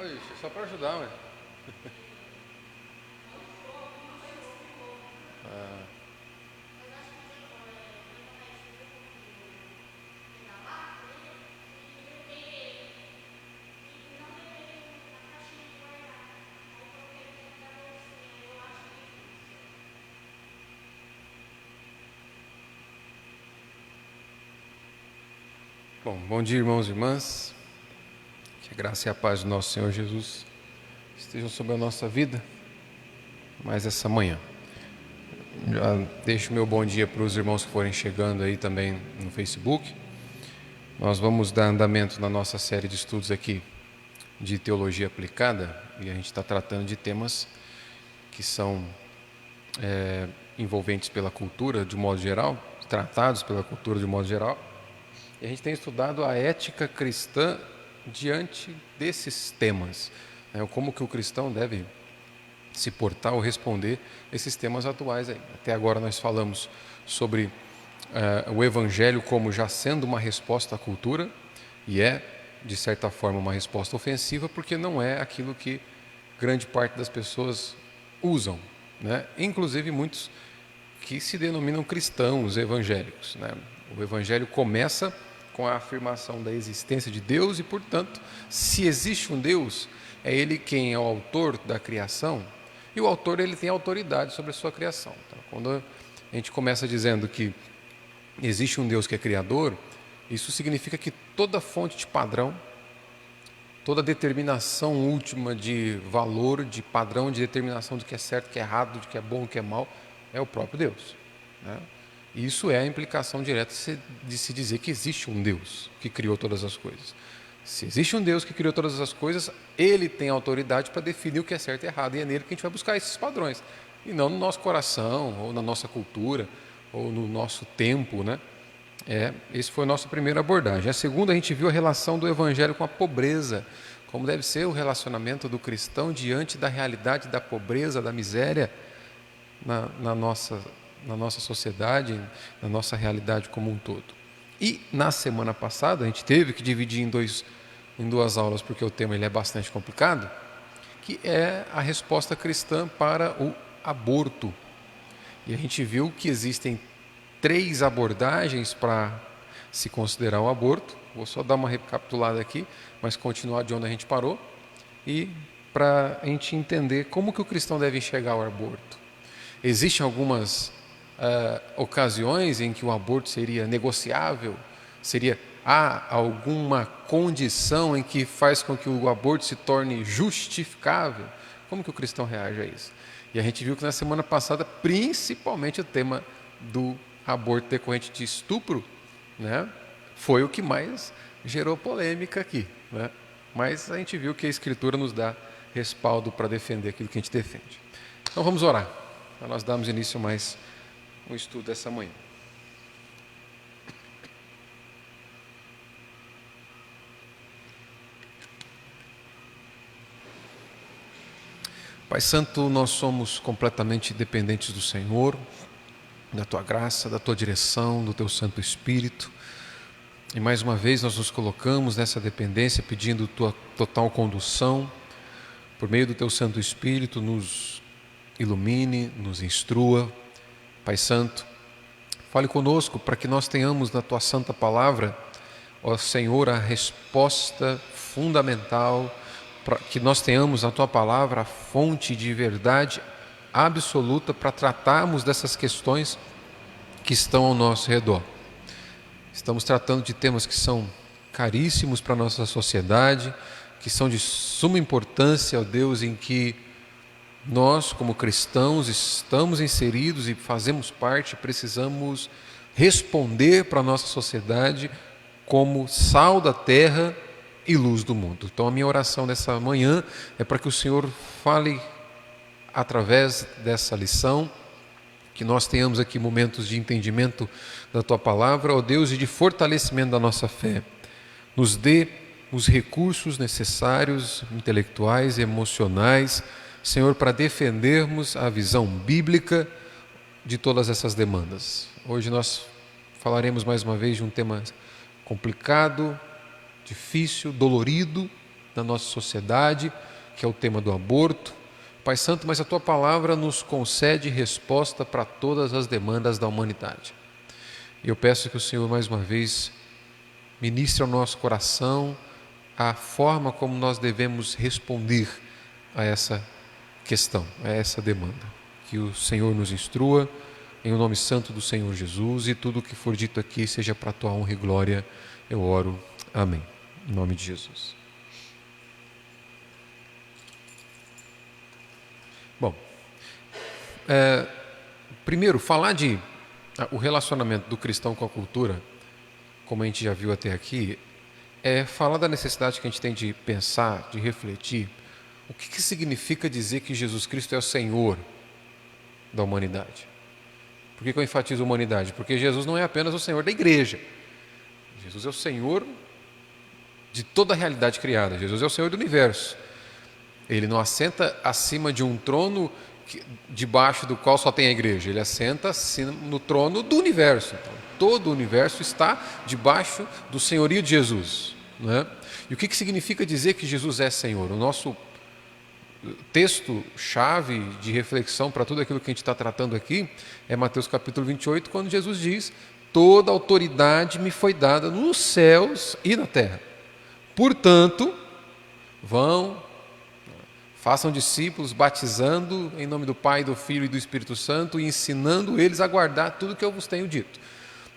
Ixi, só para ajudar, ué. Bom dia, irmãos e irmãs. Que a graça e a paz do nosso Senhor Jesus estejam sobre a nossa vida mais essa manhã. Já deixo meu bom dia para os irmãos que forem chegando aí também no Facebook. Nós vamos dar andamento na nossa série de estudos aqui de teologia aplicada e a gente está tratando de temas que são envolventes pela cultura de modo geral, tratados pela cultura de modo geral. E a gente tem estudado a ética cristã diante desses temas, né? Como que o cristão deve se portar ou responder esses temas atuais aí. Até agora nós falamos sobre o Evangelho como já sendo uma resposta à cultura, e é, de certa forma, uma resposta ofensiva, porque não é aquilo que grande parte das pessoas usam, né? Inclusive muitos que se denominam cristãos evangélicos, né? O Evangelho começa com a afirmação da existência de Deus e, portanto, se existe um Deus, é Ele quem é o autor da criação, e o autor ele tem autoridade sobre a sua criação. Então, quando a gente começa dizendo que existe um Deus que é criador, isso significa que toda fonte de padrão, toda determinação última de valor, de padrão, de determinação do que é certo, do que é errado, do que é bom, do que é mal, é o próprio Deus, né? Isso é a implicação direta de se dizer que existe um Deus que criou todas as coisas. Se existe um Deus que criou todas as coisas, Ele tem autoridade para definir o que é certo e errado, e é nele que a gente vai buscar esses padrões, e não no nosso coração, ou na nossa cultura, ou no nosso tempo, né? Esse foi a nossa primeira abordagem. A segunda, a gente viu a relação do Evangelho com a pobreza, como deve ser o relacionamento do cristão diante da realidade da pobreza, da miséria na nossa sociedade, na nossa realidade como um todo. E na semana passada, a gente teve que dividir em duas aulas, porque o tema ele é bastante complicado, que é a resposta cristã para o aborto. E a gente viu que existem 3 abordagens para se considerar o aborto. Vou só dar uma recapitulada aqui, mas continuar de onde a gente parou, e para a gente entender como que o cristão deve enxergar o aborto. Existem algumas ocasiões em que o aborto seria negociável, há alguma condição em que faz com que o aborto se torne justificável. Como que o cristão reage a isso? E a gente viu que na semana passada, principalmente o tema do aborto decorrente de estupro, né, foi o que mais gerou polêmica aqui, né? Mas a gente viu que a Escritura nos dá respaldo para defender aquilo que a gente defende. Então vamos orar, para nós darmos início a mais um estudo dessa manhã. Pai Santo, nós somos completamente dependentes do Senhor, da Tua graça, da Tua direção, do Teu Santo Espírito. E mais uma vez nós nos colocamos nessa dependência, pedindo Tua total condução. Por meio do Teu Santo Espírito, nos ilumine, nos instrua. Pai Santo, fale conosco para que nós tenhamos na Tua Santa Palavra, ó Senhor, a resposta fundamental, para que nós tenhamos na Tua Palavra a fonte de verdade absoluta para tratarmos dessas questões que estão ao nosso redor. Estamos tratando de temas que são caríssimos para a nossa sociedade, que são de suma importância, ó Deus, em que nós, como cristãos, estamos inseridos e fazemos parte, precisamos responder para a nossa sociedade como sal da terra e luz do mundo. Então a minha oração nessa manhã é para que o Senhor fale através dessa lição, que nós tenhamos aqui momentos de entendimento da Tua Palavra, ó Deus, e de fortalecimento da nossa fé. Nos dê os recursos necessários, intelectuais e emocionais, Senhor, para defendermos a visão bíblica de todas essas demandas. Hoje nós falaremos mais uma vez de um tema complicado, difícil, dolorido, da nossa sociedade, que é o tema do aborto. Pai Santo, mas a Tua palavra nos concede resposta para todas as demandas da humanidade. E eu peço que o Senhor, mais uma vez, ministre ao nosso coração a forma como nós devemos responder a essa questão, a essa demanda. Que o Senhor nos instrua, em o nome santo do Senhor Jesus, e tudo o que for dito aqui seja para a Tua honra e glória. Eu oro. Amém. Em nome de Jesus. Bom, primeiro, falar de o relacionamento do cristão com a cultura, como a gente já viu até aqui, é falar da necessidade que a gente tem de pensar, de refletir, o que significa dizer que Jesus Cristo é o Senhor da humanidade. Por que eu enfatizo a humanidade? Porque Jesus não é apenas o Senhor da igreja. Jesus é o Senhor de toda a realidade criada. Jesus é o Senhor do universo. Ele não assenta acima de um trono debaixo do qual só tem a igreja. Ele assenta no trono do universo. Então, todo o universo está debaixo do senhorio de Jesus. Não é? E o que significa dizer que Jesus é Senhor? O nosso texto-chave de reflexão para tudo aquilo que a gente está tratando aqui é Mateus capítulo 28, quando Jesus diz: toda autoridade me foi dada nos céus e na terra. Portanto, façam discípulos, batizando em nome do Pai, do Filho e do Espírito Santo e ensinando eles a guardar tudo que eu vos tenho dito.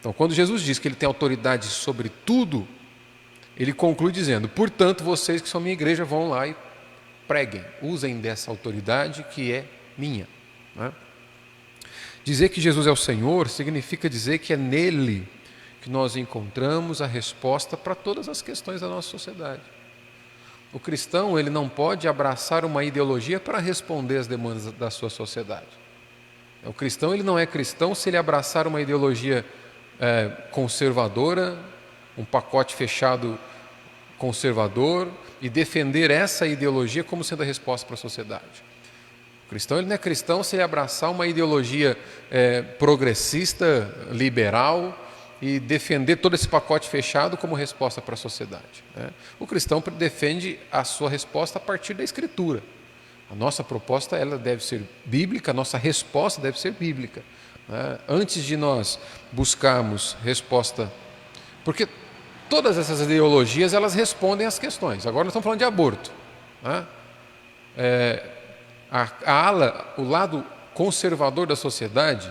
Então, quando Jesus diz que Ele tem autoridade sobre tudo, Ele conclui dizendo: portanto, vocês que são minha igreja vão lá e preguem, usem dessa autoridade que é minha. Né? Dizer que Jesus é o Senhor significa dizer que é nele que nós encontramos a resposta para todas as questões da nossa sociedade. O cristão, ele não pode abraçar uma ideologia para responder às demandas da sua sociedade. O cristão, ele não é cristão se ele abraçar uma ideologia conservadora, um pacote fechado conservador, e defender essa ideologia como sendo a resposta para a sociedade. O cristão, ele não é cristão se ele abraçar uma ideologia progressista, liberal, e defender todo esse pacote fechado como resposta para a sociedade. Né? O cristão defende a sua resposta a partir da Escritura. A nossa proposta ela deve ser bíblica, a nossa resposta deve ser bíblica. Né? Antes de nós buscarmos resposta... Porque todas essas ideologias elas respondem às questões. Agora nós estamos falando de aborto. Né? O lado conservador da sociedade,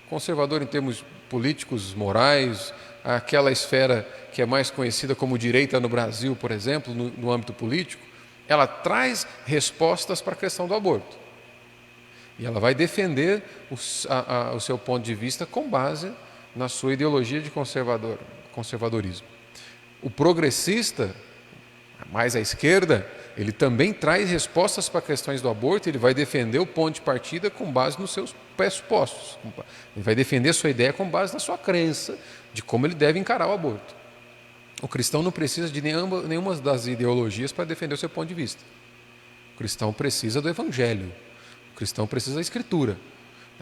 conservador em termos políticos, morais, aquela esfera que é mais conhecida como direita no Brasil, por exemplo, no âmbito político, ela traz respostas para a questão do aborto. E ela vai defender o seu ponto de vista com base na sua ideologia de conservadorismo. O progressista, mais à esquerda, ele também traz respostas para questões do aborto, ele vai defender o ponto de partida com base nos seus pressupostos. Ele vai defender sua ideia com base na sua crença de como ele deve encarar o aborto. O cristão não precisa de nenhuma das ideologias para defender o seu ponto de vista. O cristão precisa do Evangelho. O cristão precisa da Escritura.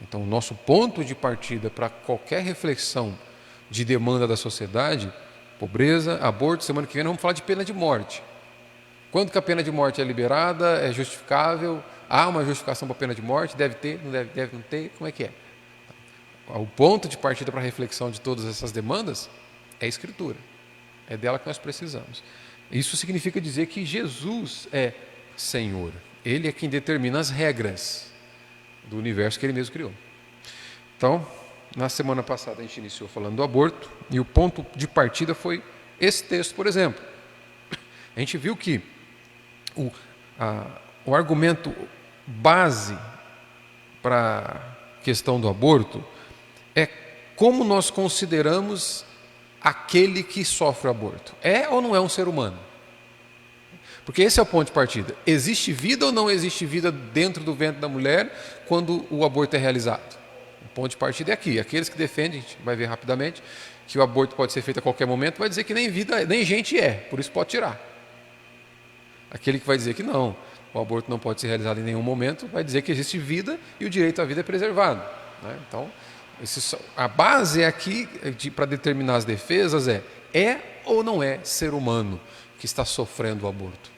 Então, o nosso ponto de partida para qualquer reflexão de demanda da sociedade, pobreza, aborto, semana que vem nós vamos falar de pena de morte. Quando que a pena de morte é liberada, é justificável, há uma justificação para a pena de morte, deve ter, não deve não ter, como é que é? O ponto de partida para a reflexão de todas essas demandas é a Escritura, é dela que nós precisamos. Isso significa dizer que Jesus é Senhor, Ele é quem determina as regras do universo que Ele mesmo criou. Então, na semana passada a gente iniciou falando do aborto, e o ponto de partida foi esse texto, por exemplo. A gente viu que o argumento base para a questão do aborto é como nós consideramos aquele que sofre o aborto. É ou não é um ser humano? Porque esse é o ponto de partida. Existe vida ou não existe vida dentro do ventre da mulher quando o aborto é realizado? O ponto de partida é aqui. Aqueles que defendem, a gente vai ver rapidamente, que o aborto pode ser feito a qualquer momento, vai dizer que nem vida, nem gente é, por isso pode tirar. Aquele que vai dizer que não, o aborto não pode ser realizado em nenhum momento, vai dizer que existe vida e o direito à vida é preservado. Né? Então, a base aqui para determinar as defesas é ou não é ser humano que está sofrendo o aborto?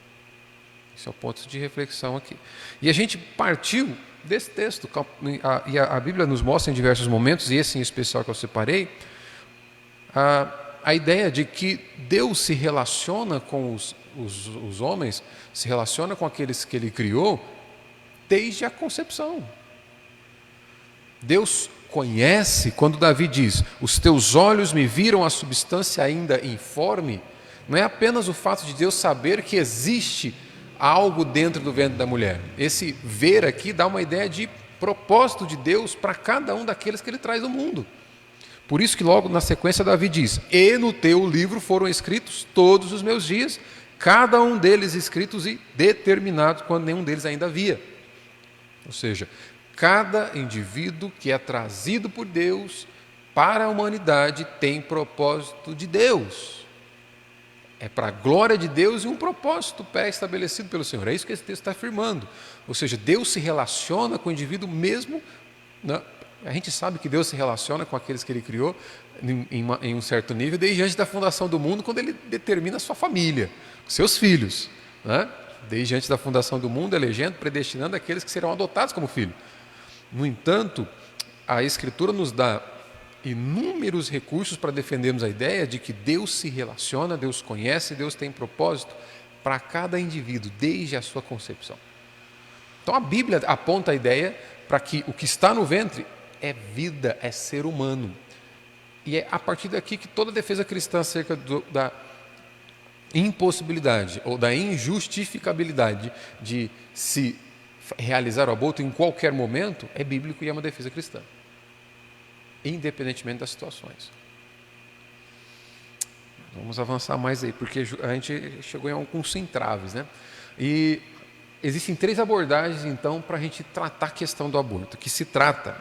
Esse é o ponto de reflexão aqui. E a gente partiu desse texto, e a Bíblia nos mostra em diversos momentos, e esse em especial que eu separei, a ideia de que Deus se relaciona com os homens, se relaciona com aqueles que Ele criou, desde a concepção. Deus conhece, quando Davi diz, os teus olhos me viram a substância ainda informe, não é apenas o fato de Deus saber que existe algo dentro do ventre da mulher. Esse ver aqui dá uma ideia de propósito de Deus para cada um daqueles que Ele traz ao mundo. Por isso que logo na sequência Davi diz, e no teu livro foram escritos todos os meus dias, cada um deles escritos e determinados quando nenhum deles ainda havia. Ou seja, cada indivíduo que é trazido por Deus para a humanidade tem propósito de Deus. É para a glória de Deus e um propósito pré-estabelecido pelo Senhor. É isso que esse texto está afirmando. Ou seja, Deus se relaciona com o indivíduo mesmo... A gente sabe que Deus se relaciona com aqueles que Ele criou em um certo nível, desde antes da fundação do mundo, quando Ele determina a sua família, seus filhos. Né? Desde antes da fundação do mundo, elegendo, predestinando aqueles que serão adotados como filhos. No entanto, a Escritura nos dá inúmeros recursos para defendermos a ideia de que Deus se relaciona, Deus conhece, Deus tem propósito para cada indivíduo, desde a sua concepção. Então a Bíblia aponta a ideia para que o que está no ventre é vida, é ser humano. E é a partir daqui que toda a defesa cristã acerca da impossibilidade ou da injustificabilidade de se realizar o aborto em qualquer momento é bíblico e é uma defesa cristã, independentemente das situações. Vamos avançar mais aí, porque a gente chegou em alguns entraves, né? E existem 3 abordagens, então, para a gente tratar a questão do aborto, que se trata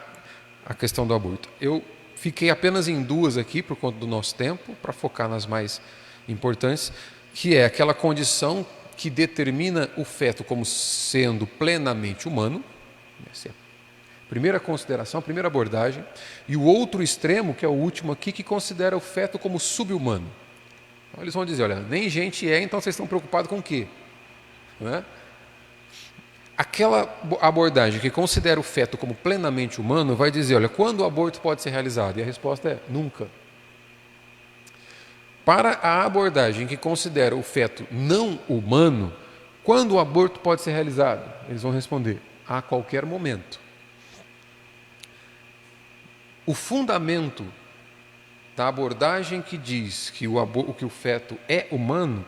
a questão do aborto. Eu fiquei apenas em 2 aqui, por conta do nosso tempo, para focar nas mais importantes, que é aquela condição que determina o feto como sendo plenamente humano, essa é a primeira consideração, a primeira abordagem, e o outro extremo, que é o último aqui, que considera o feto como sub-humano. Então, eles vão dizer, olha, nem gente é, então vocês estão preocupados com o quê? Não é? Aquela abordagem que considera o feto como plenamente humano vai dizer, olha, quando o aborto pode ser realizado? E a resposta é, nunca. Para a abordagem que considera o feto não humano, quando o aborto pode ser realizado? Eles vão responder, a qualquer momento. O fundamento da abordagem que diz que o feto é humano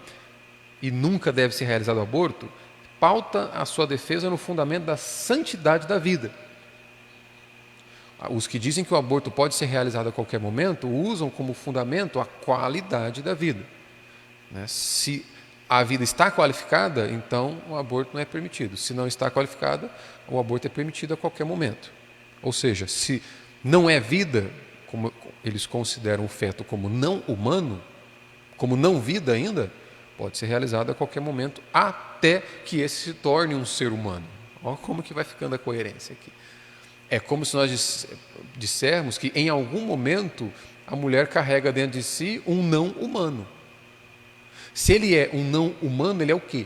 e nunca deve ser realizado o aborto, pauta a sua defesa no fundamento da santidade da vida. Os que dizem que o aborto pode ser realizado a qualquer momento usam como fundamento a qualidade da vida. Se a vida está qualificada, então o aborto não é permitido. Se não está qualificada, o aborto é permitido a qualquer momento. Ou seja, se não é vida, como eles consideram o feto como não humano, como não vida ainda, pode ser realizado a qualquer momento, até que esse se torne um ser humano. Olha como que vai ficando a coerência aqui. É como se nós dissermos que em algum momento a mulher carrega dentro de si um não humano. Se ele é um não humano, ele é o quê?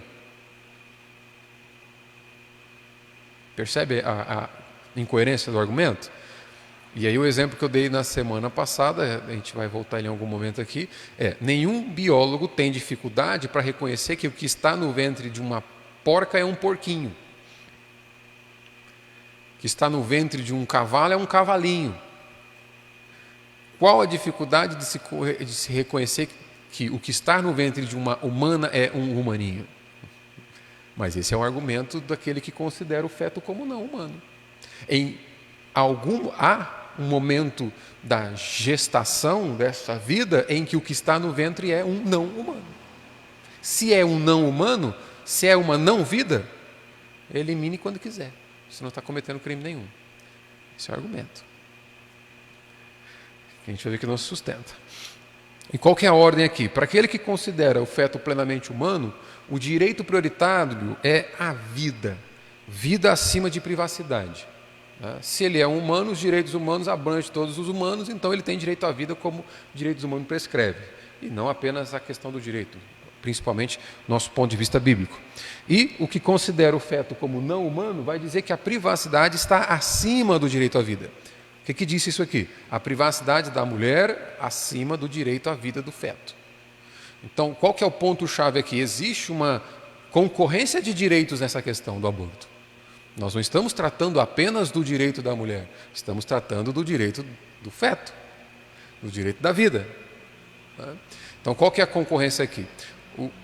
Percebe a incoerência do argumento? E aí o exemplo que eu dei na semana passada, a gente vai voltar em algum momento aqui, nenhum biólogo tem dificuldade para reconhecer que o que está no ventre de uma porca é um porquinho. O que está no ventre de um cavalo é um cavalinho. Qual a dificuldade de se reconhecer que o que está no ventre de uma humana é um humaninho? Mas esse é um argumento daquele que considera o feto como não humano. Há um momento da gestação dessa vida em que o que está no ventre é um não humano. Se é um não humano, se é uma não vida, elimine quando quiser. Você não está cometendo crime nenhum. Esse é o argumento. A gente vai ver que não se sustenta. E qual que é a ordem aqui? Para aquele que considera o feto plenamente humano, o direito prioritário é a vida. Vida acima de privacidade. Se ele é um humano, os direitos humanos abrangem todos os humanos, então ele tem direito à vida como direitos humanos prescreve. E não apenas a questão do direito. principalmente nosso ponto de vista bíblico. E o que considera o feto como não humano vai dizer que a privacidade está acima do direito à vida. O que disse isso aqui? A privacidade da mulher acima do direito à vida do feto. Então, qual que é o ponto-chave aqui? Existe uma concorrência de direitos nessa questão do aborto. Nós não estamos tratando apenas do direito da mulher, estamos tratando do direito do feto, do direito da vida. Então, qual que é a concorrência aqui?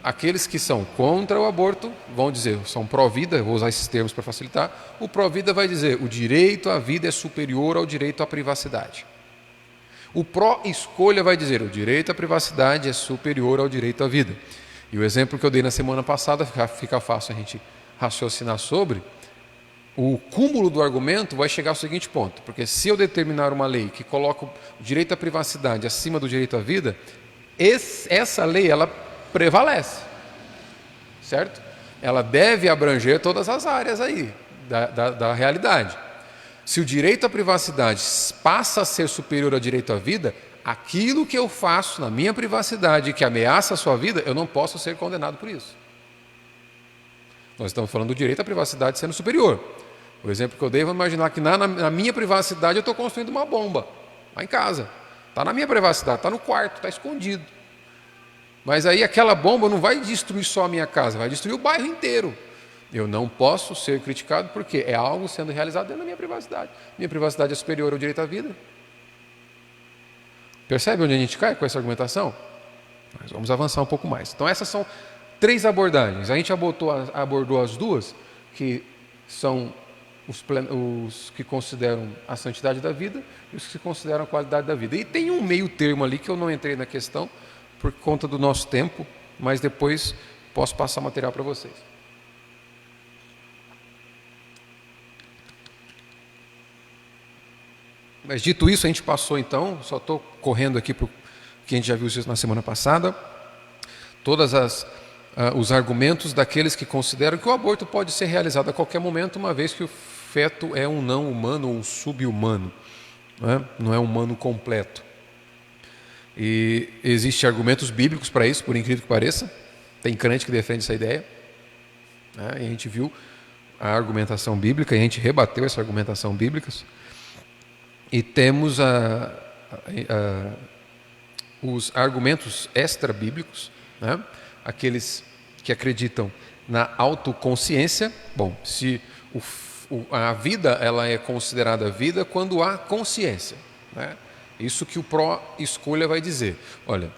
Aqueles que são contra o aborto vão dizer, são pró-vida, vou usar esses termos para facilitar, o pró-vida vai dizer, o direito à vida é superior ao direito à privacidade. O pró-escolha vai dizer, o direito à privacidade é superior ao direito à vida. E o exemplo que eu dei na semana passada, fica fácil a gente raciocinar sobre, o cúmulo do argumento vai chegar ao seguinte ponto, porque se eu determinar uma lei que coloca o direito à privacidade acima do direito à vida, essa lei, ela prevalece, certo? Ela deve abranger todas as áreas aí da realidade. Se o direito à privacidade passa a ser superior ao direito à vida, aquilo que eu faço na minha privacidade que ameaça a sua vida, eu não posso ser condenado por isso. Nós estamos falando do direito à privacidade sendo superior. O exemplo que eu dei, vamos imaginar que na minha privacidade eu estou construindo uma bomba, lá em casa. Está na minha privacidade, está no quarto, está escondido. Mas aí aquela bomba não vai destruir só a minha casa, vai destruir o bairro inteiro. Eu não posso ser criticado porque é algo sendo realizado dentro da minha privacidade. Minha privacidade é superior ao direito à vida. Percebe onde a gente cai com essa argumentação? Mas vamos avançar um pouco mais. Então essas são 3 abordagens. A gente abordou as 2, que são os que consideram a santidade da vida e os que consideram a qualidade da vida. E tem um meio termo ali que eu não entrei na questão, por conta do nosso tempo, mas depois posso passar material para vocês. Mas dito isso, a gente passou então, só estou correndo aqui para o que a gente já viu isso na semana passada, todos os argumentos daqueles que consideram que o aborto pode ser realizado a qualquer momento, uma vez que o feto é um não humano ou um sub-humano, não é humano completo. E existem argumentos bíblicos para isso, por incrível que pareça. Tem crente que defende essa ideia. E a gente viu a argumentação bíblica e a gente rebateu essa argumentação bíblica. E temos os argumentos extra-bíblicos, aqueles que acreditam na autoconsciência. Bom, se a vida ela é considerada vida quando há consciência, Isso que o pró-escolha vai dizer. Olha,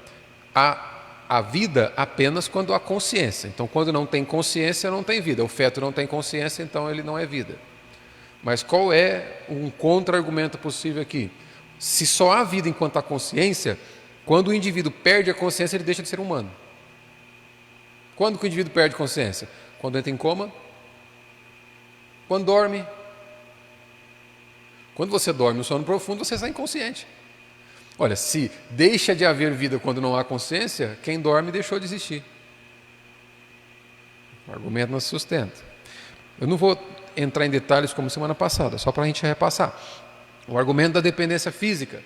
a vida apenas quando há consciência. Então, quando não tem consciência, não tem vida. O feto não tem consciência, então ele não é vida. Mas qual é um contra-argumento possível aqui? Se só há vida enquanto há consciência, quando o indivíduo perde a consciência, ele deixa de ser humano. Quando que o indivíduo perde consciência? Quando entra em coma? Quando dorme? Quando você dorme no sono profundo, você está inconsciente. Olha, se deixa de haver vida quando não há consciência, quem dorme deixou de existir. O argumento não se sustenta. Eu não vou entrar em detalhes como semana passada, só para a gente repassar. O argumento da dependência física.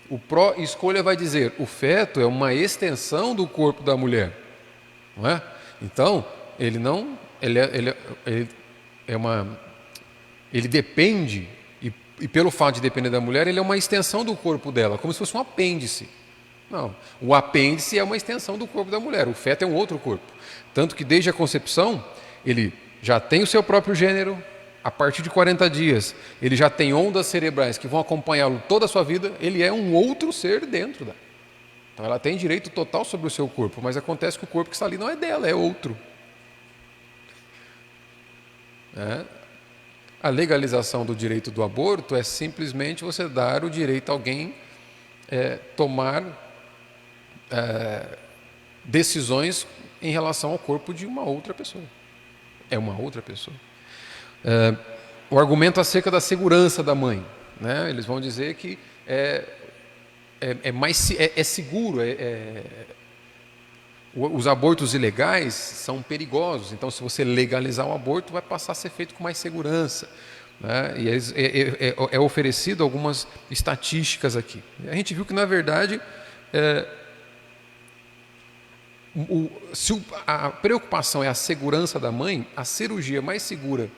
O pró-escolha vai dizer, o feto é uma extensão do corpo da mulher. Não é? Então, ele depende, e pelo fato de depender da mulher, ele é uma extensão do corpo dela, como se fosse um apêndice. Não, o apêndice é uma extensão do corpo da mulher, o feto é um outro corpo. Tanto que desde a concepção, ele já tem o seu próprio gênero, a partir de 40 dias, ele já tem ondas cerebrais que vão acompanhá-lo toda a sua vida, ele é um outro ser dentro da. Então ela tem direito total sobre o seu corpo, mas acontece que o corpo que está ali não é dela, é outro. A legalização do direito do aborto é simplesmente você dar o direito a alguém tomar decisões em relação ao corpo de uma outra pessoa. É uma outra pessoa. O argumento acerca da segurança da mãe, eles vão dizer que é seguro, os abortos ilegais são perigosos, então se você legalizar o aborto vai passar a ser feito com mais segurança, e é oferecido algumas estatísticas aqui. A gente viu que na verdade Se a preocupação é a segurança da mãe, a cirurgia mais segura,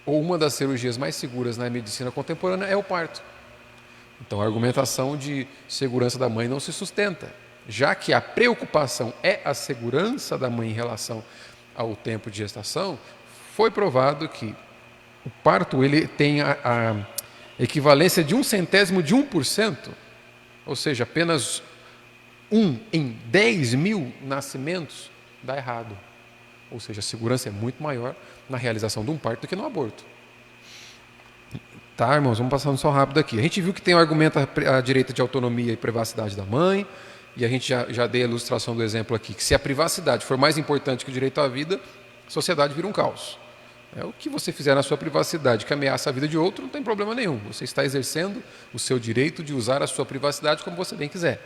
ou uma das cirurgias mais seguras na medicina contemporânea é o parto. Então a argumentação de segurança da mãe não se sustenta, já que a preocupação é a segurança da mãe em relação ao tempo de gestação. Foi provado que o parto ele tem a equivalência de 0,01%, ou seja, apenas 1 em 10.000 nascimentos dá errado. Ou seja, a segurança é muito maior na realização de um parto do que no aborto. Tá, irmãos, vamos passando só rápido aqui. A gente viu que tem o argumento a direito de autonomia e privacidade da mãe, e a gente já dei a ilustração do exemplo aqui, que se a privacidade for mais importante que o direito à vida, a sociedade vira um caos. O que você fizer na sua privacidade que ameaça a vida de outro, não tem problema nenhum. Você está exercendo o seu direito de usar a sua privacidade como você bem quiser.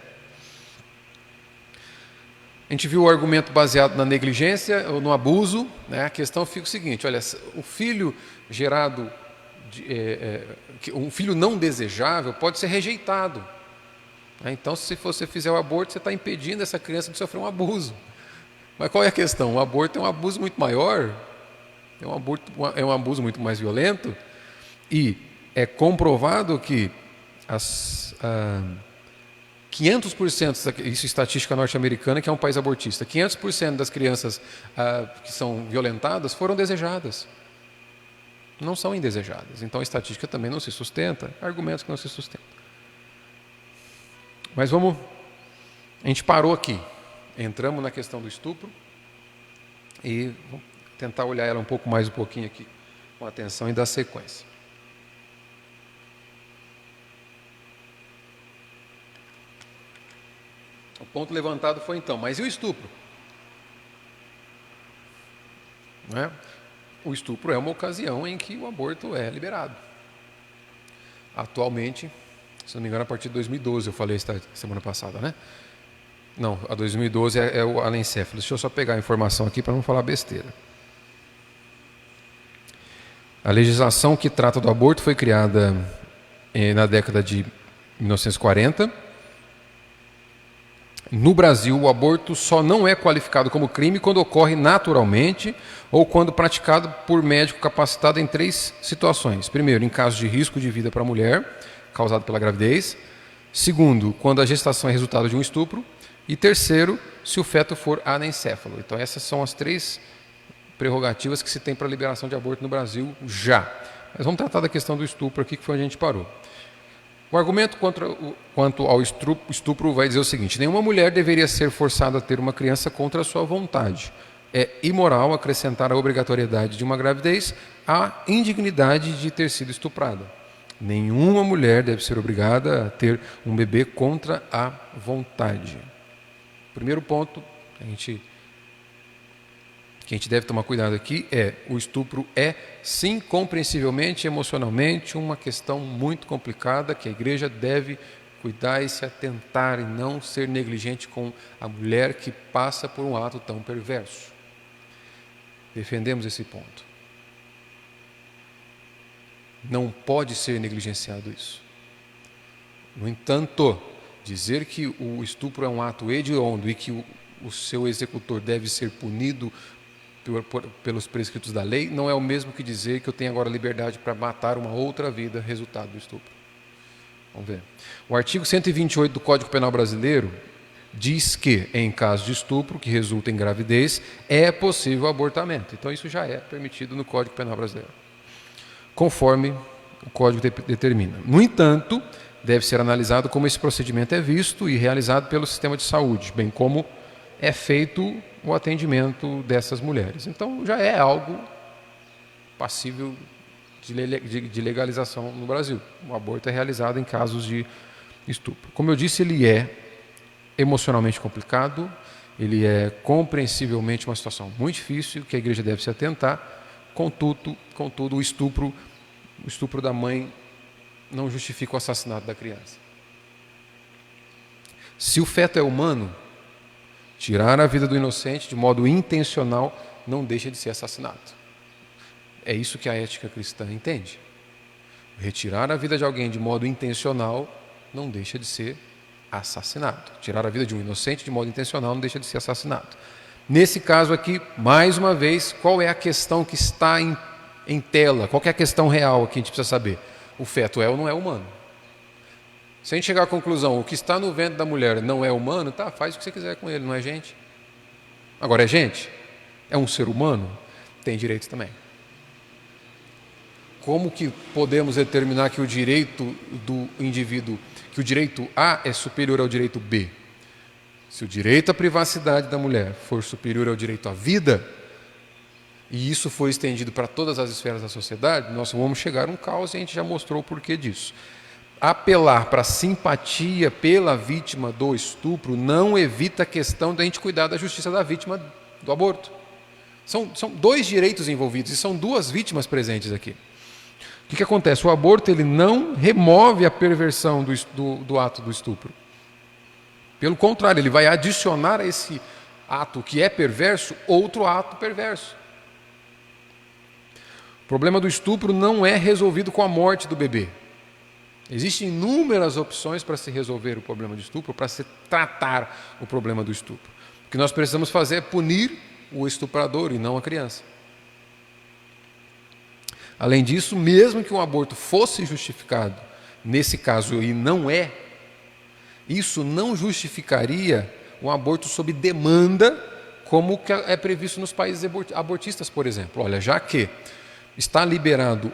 A gente viu o argumento baseado na negligência ou no abuso, né? A questão fica o seguinte: olha, o filho gerado, um filho não desejável pode ser rejeitado. Então, se você fizer o aborto, você está impedindo essa criança de sofrer um abuso. Mas qual é a questão? O aborto é um abuso muito maior, é um abuso muito mais violento, e é comprovado que 500%, isso é estatística norte-americana, que é um país abortista, 500% das crianças que são violentadas foram desejadas. Não são indesejadas. Então a estatística também não se sustenta, argumentos que não se sustentam. Mas a gente parou aqui, entramos na questão do estupro e vamos tentar olhar ela um pouquinho aqui com atenção e dar sequência. O ponto levantado foi então, mas e o estupro? Não é? O estupro é uma ocasião em que o aborto é liberado. Atualmente, se não me engano, a partir de 2012, eu falei esta semana passada, né? Não, a 2012 é o anencefalo. Deixa eu só pegar a informação aqui para não falar besteira. A legislação que trata do aborto foi criada na década de 1940. No Brasil, o aborto só não é qualificado como crime quando ocorre naturalmente ou quando praticado por médico capacitado em 3 situações. Primeiro, em caso de risco de vida para a mulher, causado pela gravidez. Segundo, quando a gestação é resultado de um estupro. E terceiro, se o feto for anencéfalo. Então essas são as 3 prerrogativas que se tem para a liberação de aborto no Brasil já. Mas vamos tratar da questão do estupro aqui, que foi onde a gente parou. O argumento quanto ao estupro vai dizer o seguinte: nenhuma mulher deveria ser forçada a ter uma criança contra a sua vontade. É imoral acrescentar a obrigatoriedade de uma gravidez à indignidade de ter sido estuprada. Nenhuma mulher deve ser obrigada a ter um bebê contra a vontade. Primeiro ponto que a gente deve tomar cuidado aqui o estupro é, sim, compreensivelmente, emocionalmente, uma questão muito complicada que a igreja deve cuidar e se atentar e não ser negligente com a mulher que passa por um ato tão perverso. Defendemos esse ponto. Não pode ser negligenciado isso. No entanto, dizer que o estupro é um ato hediondo e que o seu executor deve ser punido pelos prescritos da lei, não é o mesmo que dizer que eu tenho agora liberdade para matar uma outra vida resultado do estupro. Vamos ver. O artigo 128 do Código Penal Brasileiro diz que, em caso de estupro que resulta em gravidez, é possível abortamento. Então isso já é permitido no Código Penal Brasileiro, conforme o Código determina. No entanto, deve ser analisado como esse procedimento é visto e realizado pelo sistema de saúde, bem como é feito o atendimento dessas mulheres. Então, já é algo passível de legalização no Brasil. O aborto é realizado em casos de estupro. Como eu disse, ele é emocionalmente complicado, ele é compreensivelmente uma situação muito difícil, que a igreja deve se atentar. Contudo, o estupro da mãe não justifica o assassinato da criança. Se o feto é humano, tirar a vida do inocente de modo intencional não deixa de ser assassinato. É isso que a ética cristã entende. Retirar a vida de alguém de modo intencional não deixa de ser assassinato. Tirar a vida de um inocente de modo intencional não deixa de ser assassinato. Nesse caso aqui, mais uma vez, qual é a questão que está em tela? Qual que é a questão real aqui, a gente precisa saber? O feto é ou não é humano? Se a gente chegar à conclusão, o que está no ventre da mulher não é humano, tá, faz o que você quiser com ele, não é gente. Agora é gente? É um ser humano? Tem direitos também. Como que podemos determinar que o direito do indivíduo, que o direito A é superior ao direito B? Se o direito à privacidade da mulher for superior ao direito à vida, e isso foi estendido para todas as esferas da sociedade, nós vamos chegar a um caos e a gente já mostrou o porquê disso. Apelar para a simpatia pela vítima do estupro não evita a questão da gente cuidar da justiça da vítima do aborto. São dois direitos envolvidos e são duas vítimas presentes aqui. O que acontece? O aborto ele não remove a perversão do ato do estupro. Pelo contrário, ele vai adicionar a esse ato que é perverso, outro ato perverso. O problema do estupro não é resolvido com a morte do bebê. Existem inúmeras opções para se resolver o problema do estupro, para se tratar o problema do estupro. O que nós precisamos fazer é punir o estuprador e não a criança. Além disso, mesmo que um aborto fosse justificado, nesse caso e não é, isso não justificaria um aborto sob demanda, como é previsto nos países abortistas, por exemplo. Olha, já que está liberado,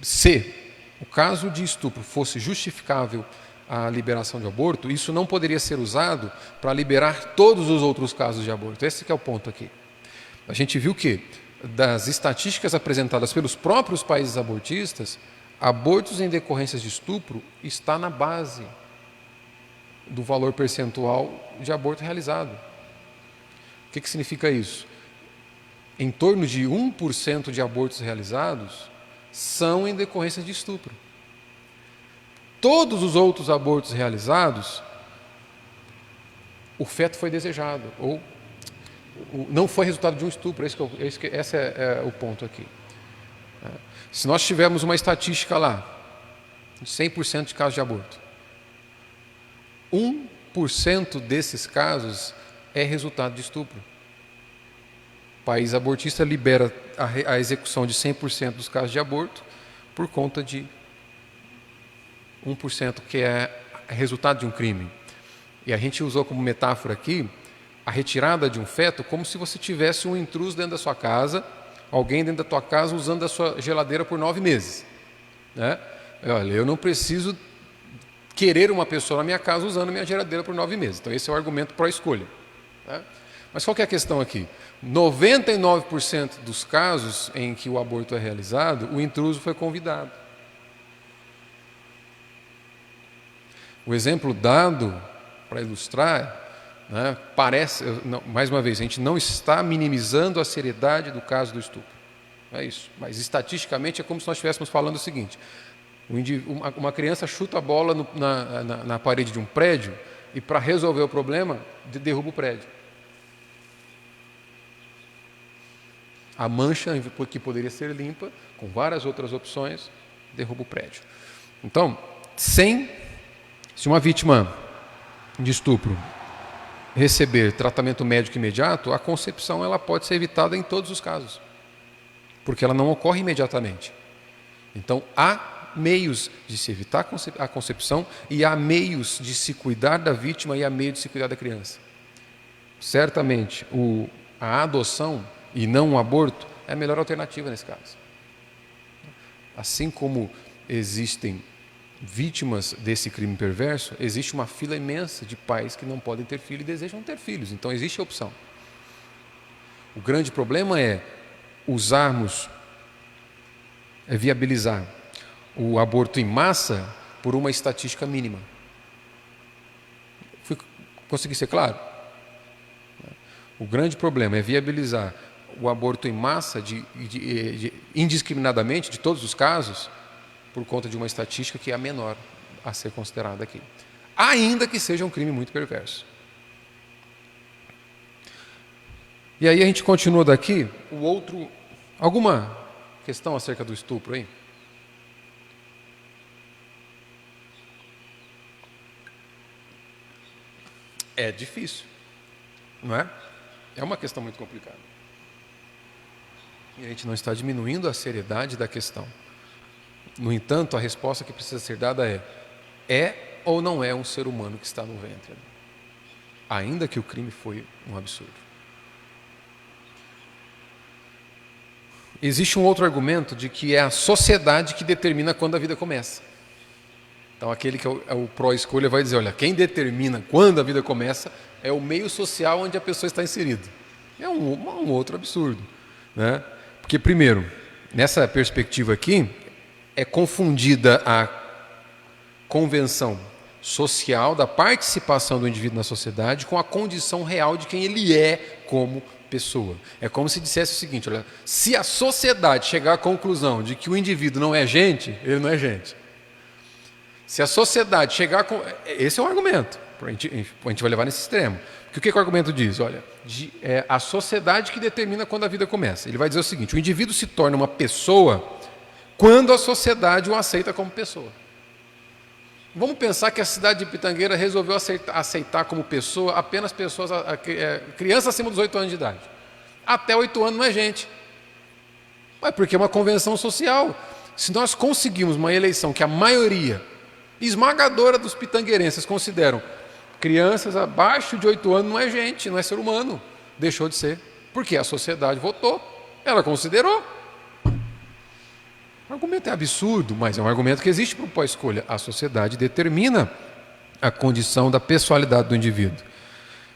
se o caso de estupro fosse justificável a liberação de aborto, isso não poderia ser usado para liberar todos os outros casos de aborto. Esse que é o ponto aqui. A gente viu que, das estatísticas apresentadas pelos próprios países abortistas, abortos em decorrências de estupro está na base do valor percentual de aborto realizado. O que significa isso? Em torno de 1% de abortos realizados são em decorrência de estupro. Todos os outros abortos realizados, o feto foi desejado, ou não foi resultado de um estupro. Esse é o ponto aqui. Se nós tivermos uma estatística lá, de 100% de casos de aborto, 1% desses casos é resultado de estupro. O país abortista libera a execução de 100% dos casos de aborto por conta de 1% que é resultado de um crime. E a gente usou como metáfora aqui a retirada de um feto como se você tivesse um intruso dentro da sua casa, alguém dentro da tua casa usando a sua geladeira por 9 meses. Né? Olha, eu não preciso querer uma pessoa na minha casa usando a minha geladeira por 9 meses. Então esse é o argumento pró-escolha. Né? Mas qual que é a questão aqui? 99% dos casos em que o aborto é realizado, o intruso foi convidado. O exemplo dado para ilustrar, né, parece, mais uma vez, a gente não está minimizando a seriedade do caso do estupro. É isso. Mas estatisticamente é como se nós estivéssemos falando o seguinte: uma criança chuta a bola na parede de um prédio e, para resolver o problema, derruba o prédio. A mancha, que poderia ser limpa, com várias outras opções, derruba o prédio. Então, se uma vítima de estupro receber tratamento médico imediato, a concepção ela pode ser evitada em todos os casos, porque ela não ocorre imediatamente. Então, há meios de se evitar a concepção e há meios de se cuidar da vítima e há meios de se cuidar da criança. Certamente, a adoção e não o aborto é a melhor alternativa nesse caso. Assim como existem vítimas desse crime perverso, existe uma fila imensa de pais que não podem ter filho e desejam ter filhos. Então existe a opção. O grande problema é viabilizar o aborto em massa por uma estatística mínima. Consegui ser claro? O grande problema é viabilizar o aborto em massa indiscriminadamente, de todos os casos, por conta de uma estatística que é a menor a ser considerada aqui. Ainda que seja um crime muito perverso. E aí a gente continua daqui, alguma questão acerca do estupro aí? É difícil, não é? É uma questão muito complicada. E a gente não está diminuindo a seriedade da questão. No entanto, a resposta que precisa ser dada é ou não é um ser humano que está no ventre? Ainda que o crime foi um absurdo. Existe um outro argumento de que é a sociedade que determina quando a vida começa. Então, aquele que é o pró-escolha vai dizer, olha, quem determina quando a vida começa é o meio social onde a pessoa está inserida. É um outro absurdo, né? Porque, primeiro, nessa perspectiva aqui, é confundida a convenção social da participação do indivíduo na sociedade com a condição real de quem ele é como pessoa. É como se dissesse o seguinte, olha, se a sociedade chegar à conclusão de que o indivíduo não é gente, ele não é gente. Se a sociedade chegar com... Esse é um argumento, a gente vai levar nesse extremo. Porque o que o argumento diz? Olha, é a sociedade que determina quando a vida começa. Ele vai dizer o seguinte, o indivíduo se torna uma pessoa quando a sociedade o aceita como pessoa. Vamos pensar que a cidade de Pitangueira resolveu aceitar como pessoa apenas pessoas, crianças acima dos 8 anos de idade. Até 8 anos não é gente. Mas porque é uma convenção social. Se nós conseguimos uma eleição que a maioria esmagadora dos pitangueirenses consideram crianças abaixo de 8 anos não é gente, não é ser humano. Deixou de ser. Porque a sociedade votou, ela considerou. O argumento é absurdo, mas é um argumento que existe para o pós-escolha. A sociedade determina a condição da pessoalidade do indivíduo.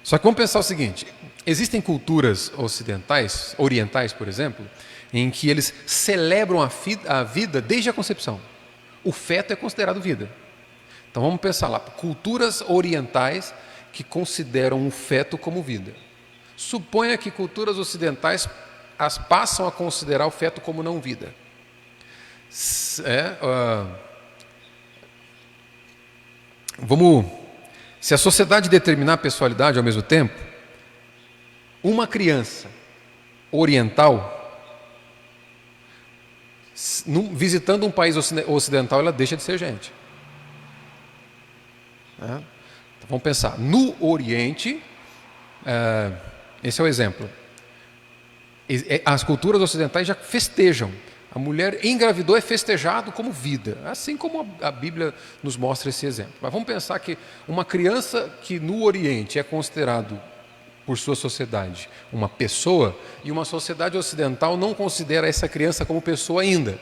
Só que vamos pensar o seguinte, existem culturas ocidentais, orientais, por exemplo, em que eles celebram a vida desde a concepção. O feto é considerado vida. Então vamos pensar lá, culturas orientais que consideram o feto como vida. Suponha que culturas ocidentais passam a considerar o feto como não vida. Se a sociedade determinar a pessoalidade ao mesmo tempo, uma criança oriental, visitando um país ocidental, ela deixa de ser gente. Então, vamos pensar, no Oriente, esse é o exemplo, as culturas ocidentais já festejam. A mulher engravidou é festejado como vida, assim como a Bíblia nos mostra esse exemplo. Mas vamos pensar que uma criança que no Oriente é considerado, por sua sociedade, uma pessoa, e uma sociedade ocidental não considera essa criança como pessoa ainda.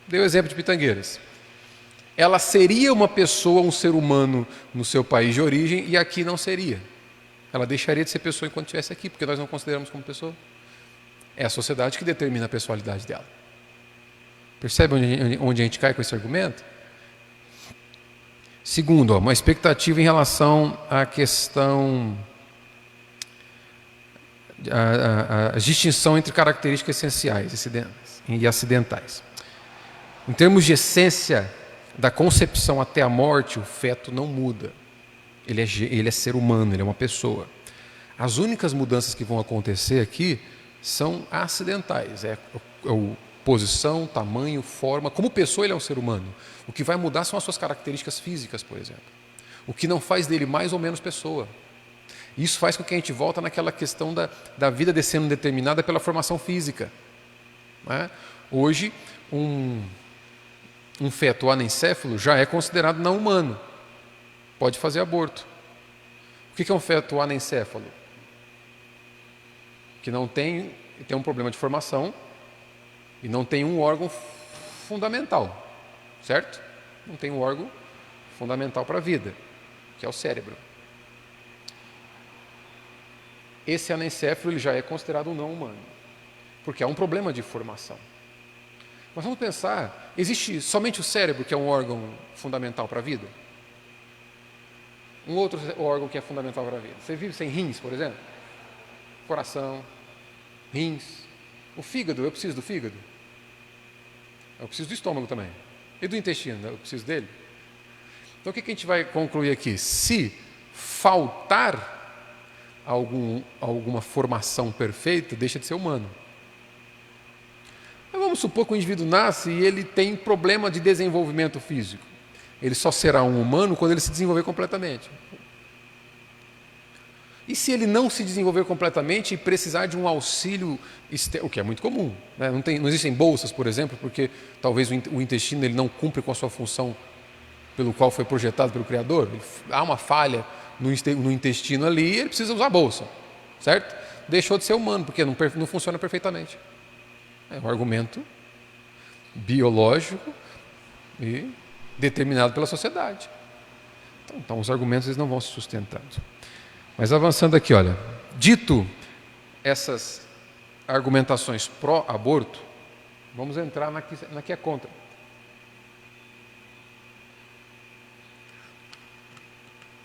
Dei o exemplo de Pitangueiras. Ela seria uma pessoa, um ser humano no seu país de origem, e aqui não seria. Ela deixaria de ser pessoa enquanto estivesse aqui, porque nós não consideramos como pessoa. É a sociedade que determina a pessoalidade dela. Percebe onde a gente cai com esse argumento? Segundo, uma expectativa em relação à questão, a distinção entre características essenciais e acidentais. Em termos de essência, da concepção até a morte, o feto não muda. Ele é ser humano, ele é uma pessoa. As únicas mudanças que vão acontecer aqui são acidentais. Posição, tamanho, forma. Como pessoa, ele é um ser humano. O que vai mudar são as suas características físicas, por exemplo. O que não faz dele mais ou menos pessoa. Isso faz com que a gente volte naquela questão da vida sendo determinada pela formação física. Né? Hoje, um feto anencéfalo já é considerado não humano. Pode fazer aborto. O que é um feto anencéfalo? Que não tem um problema de formação e não tem um órgão fundamental, certo? Não tem um órgão fundamental para a vida, que é o cérebro. Esse anencéfalo ele já é considerado um não humano, porque há um problema de formação. Mas vamos pensar, existe somente o cérebro que é um órgão fundamental para a vida? Um outro órgão que é fundamental para a vida. Você vive sem rins, por exemplo? Coração, rins. O fígado, eu preciso do fígado. Eu preciso do estômago também. E do intestino, eu preciso dele. Então o que a gente vai concluir aqui? Se faltar alguma formação perfeita, deixa de ser humano. Mas vamos supor que o indivíduo nasce e ele tem problema de desenvolvimento físico. Ele só será um humano quando ele se desenvolver completamente. E se ele não se desenvolver completamente e precisar de um auxílio externo, o que é muito comum, né? Não existem bolsas, por exemplo, porque talvez o intestino ele não cumpre com a sua função pelo qual foi projetado pelo Criador. Há uma falha no intestino ali e ele precisa usar a bolsa, certo? Deixou de ser humano, porque não funciona perfeitamente. É um argumento biológico e determinado pela sociedade. Então os argumentos eles não vão se sustentando. Mas avançando aqui, olha, dito essas argumentações pró-aborto, vamos entrar na que é contra.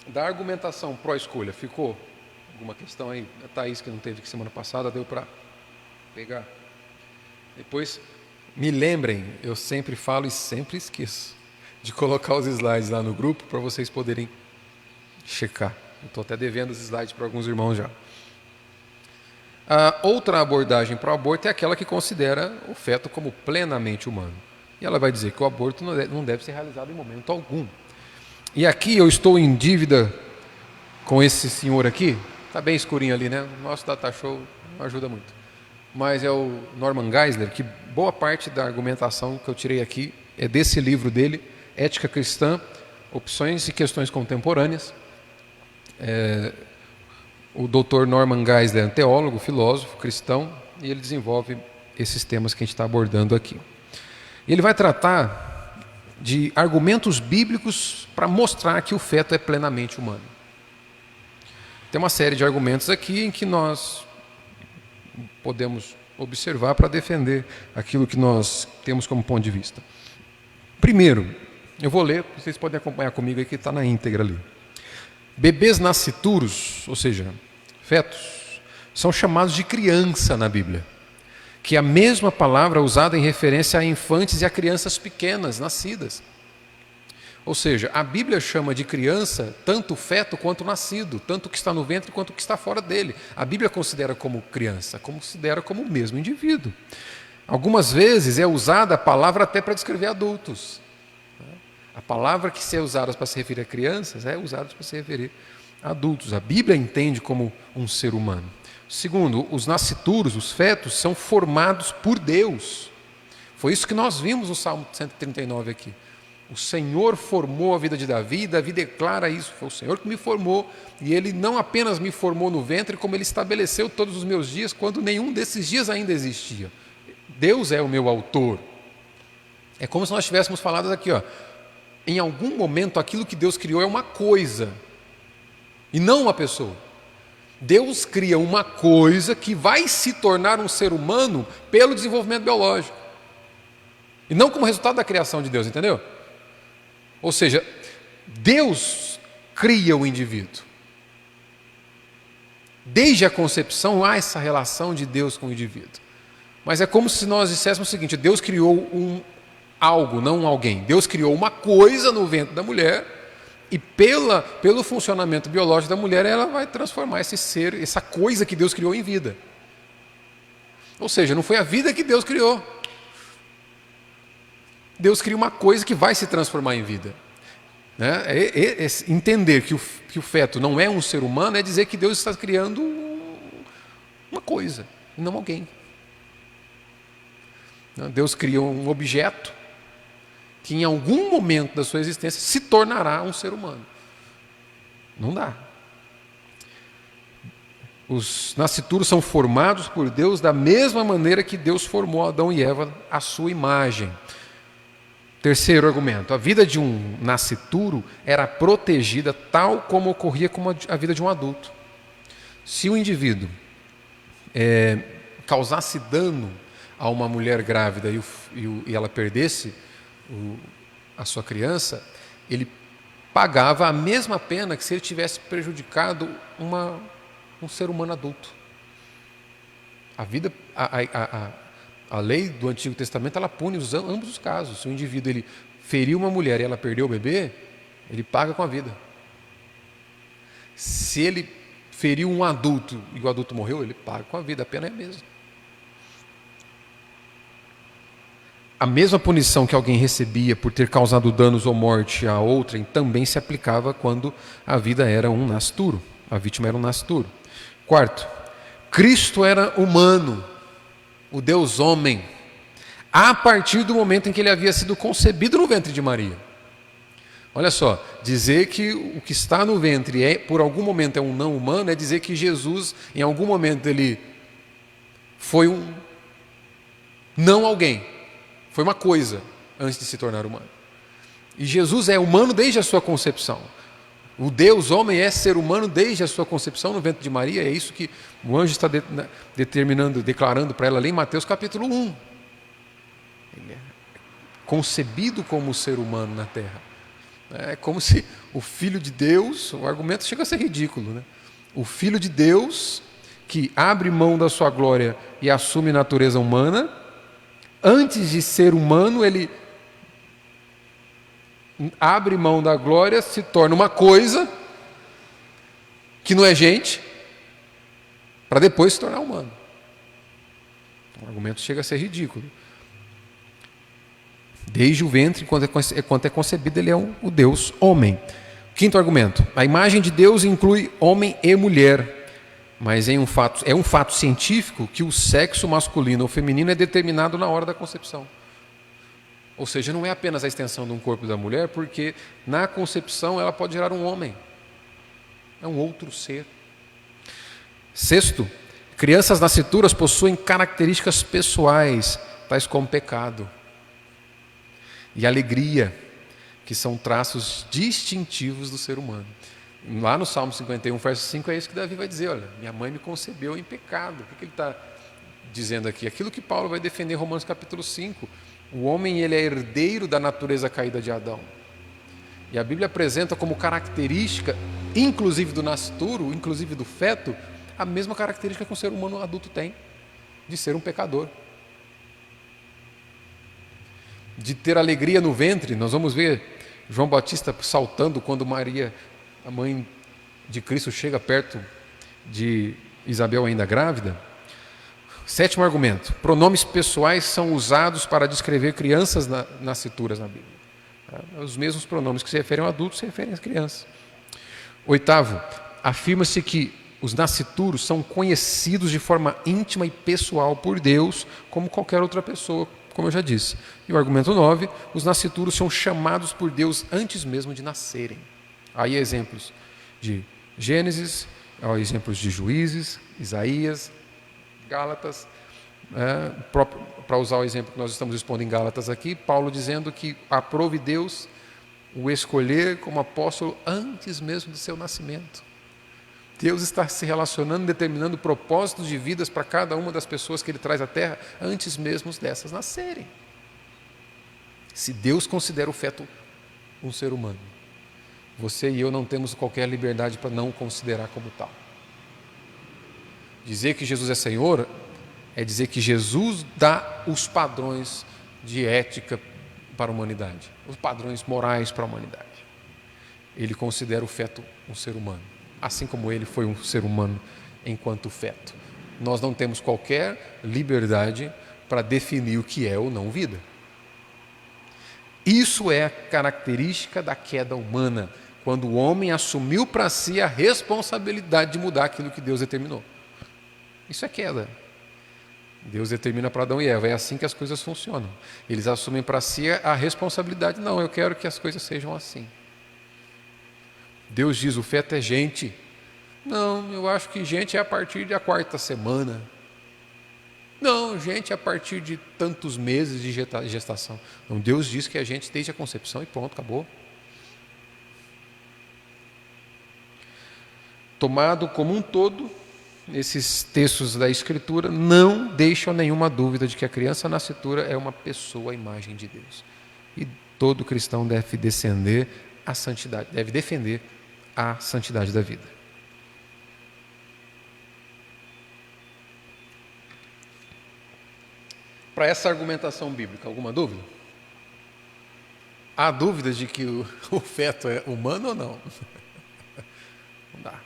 Da argumentação pró-escolha, ficou alguma questão aí? A Thaís, que não teve aqui semana passada, deu para pegar. Depois, me lembrem, eu sempre falo e sempre esqueço de colocar os slides lá no grupo para vocês poderem checar. Estou até devendo os slides para alguns irmãos já. A outra abordagem para o aborto é aquela que considera o feto como plenamente humano. E ela vai dizer que o aborto não deve ser realizado em momento algum. E aqui eu estou em dívida com esse senhor aqui. Está bem escurinho ali, né? O nosso data show não ajuda muito. Mas é o Norman Geisler, que boa parte da argumentação que eu tirei aqui é desse livro dele, Ética Cristã, Opções e Questões Contemporâneas. O Dr. Norman Geisler é um teólogo, filósofo, cristão, e ele desenvolve esses temas que a gente está abordando aqui. Ele vai tratar de argumentos bíblicos para mostrar que o feto é plenamente humano. Tem uma série de argumentos aqui em que nós podemos observar para defender aquilo que nós temos como ponto de vista. Primeiro, eu vou ler, vocês podem acompanhar comigo aí que está na íntegra ali. Bebês nascituros, ou seja, fetos, são chamados de criança na Bíblia, que é a mesma palavra usada em referência a infantes e a crianças pequenas, nascidas. Ou seja, a Bíblia chama de criança tanto o feto quanto o nascido, tanto o que está no ventre quanto o que está fora dele. A Bíblia considera como criança, considera como o mesmo indivíduo. Algumas vezes é usada a palavra até para descrever adultos. A palavra que é usada para se referir a crianças é usada para se referir a adultos. A Bíblia entende como um ser humano. Segundo, os nascituros, os fetos, são formados por Deus. Foi isso que nós vimos no Salmo 139 aqui. O Senhor formou a vida de Davi, e Davi declara isso, foi o Senhor que me formou, e Ele não apenas me formou no ventre, como Ele estabeleceu todos os meus dias, quando nenhum desses dias ainda existia. Deus é o meu autor. É como se nós tivéssemos falado aqui, ó, em algum momento aquilo que Deus criou é uma coisa, e não uma pessoa. Deus cria uma coisa que vai se tornar um ser humano pelo desenvolvimento biológico, e não como resultado da criação de Deus, entendeu? Ou seja, Deus cria o indivíduo. Desde a concepção há essa relação de Deus com o indivíduo. Mas é como se nós disséssemos o seguinte: Deus criou algo, não alguém. Deus criou uma coisa no ventre da mulher e pelo funcionamento biológico da mulher, ela vai transformar esse ser, essa coisa que Deus criou em vida. Ou seja, não foi a vida que Deus criou. Deus cria uma coisa que vai se transformar em vida. Né? Entender que o feto não é um ser humano é dizer que Deus está criando uma coisa, não alguém. Deus cria um objeto que em algum momento da sua existência se tornará um ser humano. Não dá. Os nascituros são formados por Deus da mesma maneira que Deus formou Adão e Eva à sua imagem. Terceiro argumento: a vida de um nascituro era protegida tal como ocorria com a vida de um adulto. Se o indivíduo causasse dano a uma mulher grávida e ela perdesse a sua criança, ele pagava a mesma pena que se ele tivesse prejudicado um ser humano adulto. A lei do Antigo Testamento ela pune ambos os casos. Se o indivíduo ele feriu uma mulher e ela perdeu o bebê, ele paga com a vida. Se ele feriu um adulto e o adulto morreu, ele paga com a vida, a pena é a mesma. A mesma punição que alguém recebia por ter causado danos ou morte a outrem também se aplicava quando a vida era um nascituro. A vítima era um nascituro. Quarto, Cristo era humano, o Deus homem, a partir do momento em que ele havia sido concebido no ventre de Maria. Olha só, dizer que o que está no ventre por algum momento é um não humano, é dizer que Jesus, em algum momento, ele foi um não alguém, foi uma coisa antes de se tornar humano. E Jesus é humano desde a sua concepção. O Deus homem é ser humano desde a sua concepção no ventre de Maria. É isso que o anjo está declarando para ela ali em Mateus capítulo 1. Ele é concebido como ser humano na terra. É como se o Filho de Deus, o argumento chega a ser ridículo, né? O Filho de Deus, que abre mão da sua glória e assume natureza humana, antes de ser humano, ele abre mão da glória, se torna uma coisa que não é gente, para depois se tornar humano. O argumento chega a ser ridículo. Desde o ventre, enquanto é concebido, ele é o Deus homem. Quinto argumento: a imagem de Deus inclui homem e mulher, mas é um fato científico que o sexo masculino ou feminino é determinado na hora da concepção. Ou seja, não é apenas a extensão de um corpo da mulher, porque na concepção ela pode gerar um homem. É um outro ser. Sexto, crianças nascituras possuem características pessoais, tais como pecado e alegria, que são traços distintivos do ser humano. Lá no Salmo 51, verso 5, é isso que Davi vai dizer: olha, minha mãe me concebeu em pecado. O que ele está dizendo aqui? Aquilo que Paulo vai defender em Romanos capítulo 5. O homem, ele é herdeiro da natureza caída de Adão. E a Bíblia apresenta como característica, inclusive do nascituro, inclusive do feto, a mesma característica que um ser humano adulto tem, de ser um pecador. De ter alegria no ventre. Nós vamos ver João Batista saltando quando Maria, a mãe de Cristo, chega perto de Isabel ainda grávida. Sétimo argumento: pronomes pessoais são usados para descrever crianças nascituras na Bíblia. Os mesmos pronomes que se referem a adultos se referem às crianças. Oitavo, afirma-se que os nascituros são conhecidos de forma íntima e pessoal por Deus, como qualquer outra pessoa, como eu já disse. E o argumento 9, os nascituros são chamados por Deus antes mesmo de nascerem. Aí exemplos de Gênesis, exemplos de Juízes, Isaías, Gálatas, para usar o exemplo que nós estamos expondo em Gálatas aqui, Paulo dizendo que aprove Deus o escolher como apóstolo antes mesmo do seu nascimento. Deus está se relacionando, determinando propósitos de vidas para cada uma das pessoas que Ele traz à terra antes mesmo dessas nascerem. Se Deus considera o feto um ser humano, você e eu não temos qualquer liberdade para não o considerar como tal. Dizer que Jesus é Senhor é dizer que Jesus dá os padrões de ética para a humanidade, os padrões morais para a humanidade. Ele considera o feto um ser humano, assim como ele foi um ser humano enquanto feto. Nós não temos qualquer liberdade para definir o que é ou não vida. Isso é a característica da queda humana, quando o homem assumiu para si a responsabilidade de mudar aquilo que Deus determinou. Isso é queda. Deus determina para Adão e Eva, é assim que as coisas funcionam. Eles assumem para si a responsabilidade. Não, eu quero que as coisas sejam assim. Deus diz: o feto é gente. Não, eu acho que gente é a partir da 4ª semana. Não, gente é a partir de tantos meses de gestação. Não, Deus diz que é gente desde a concepção e pronto, acabou. Tomado como um todo, esses textos da Escritura não deixam nenhuma dúvida de que a criança nascitura é uma pessoa à imagem de Deus. E todo cristão deve defender a santidade da vida. Para essa argumentação bíblica, alguma dúvida? Há dúvidas de que o feto é humano ou não? Não dá.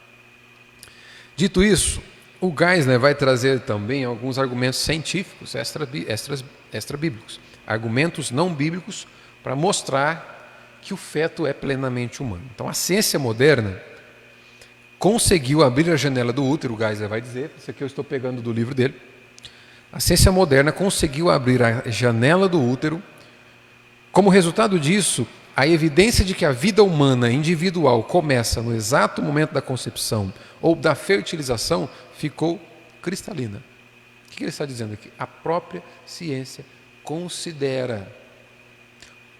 Dito isso, o Geisler vai trazer também alguns argumentos científicos extra-bíblicos, argumentos não bíblicos para mostrar que o feto é plenamente humano. Então, a ciência moderna conseguiu abrir a janela do útero, o Geisler vai dizer, isso aqui eu estou pegando do livro dele, a ciência moderna conseguiu abrir a janela do útero. Como resultado disso, a evidência de que a vida humana individual começa no exato momento da concepção ou da fertilização ficou cristalina. O que ele está dizendo aqui? A própria ciência considera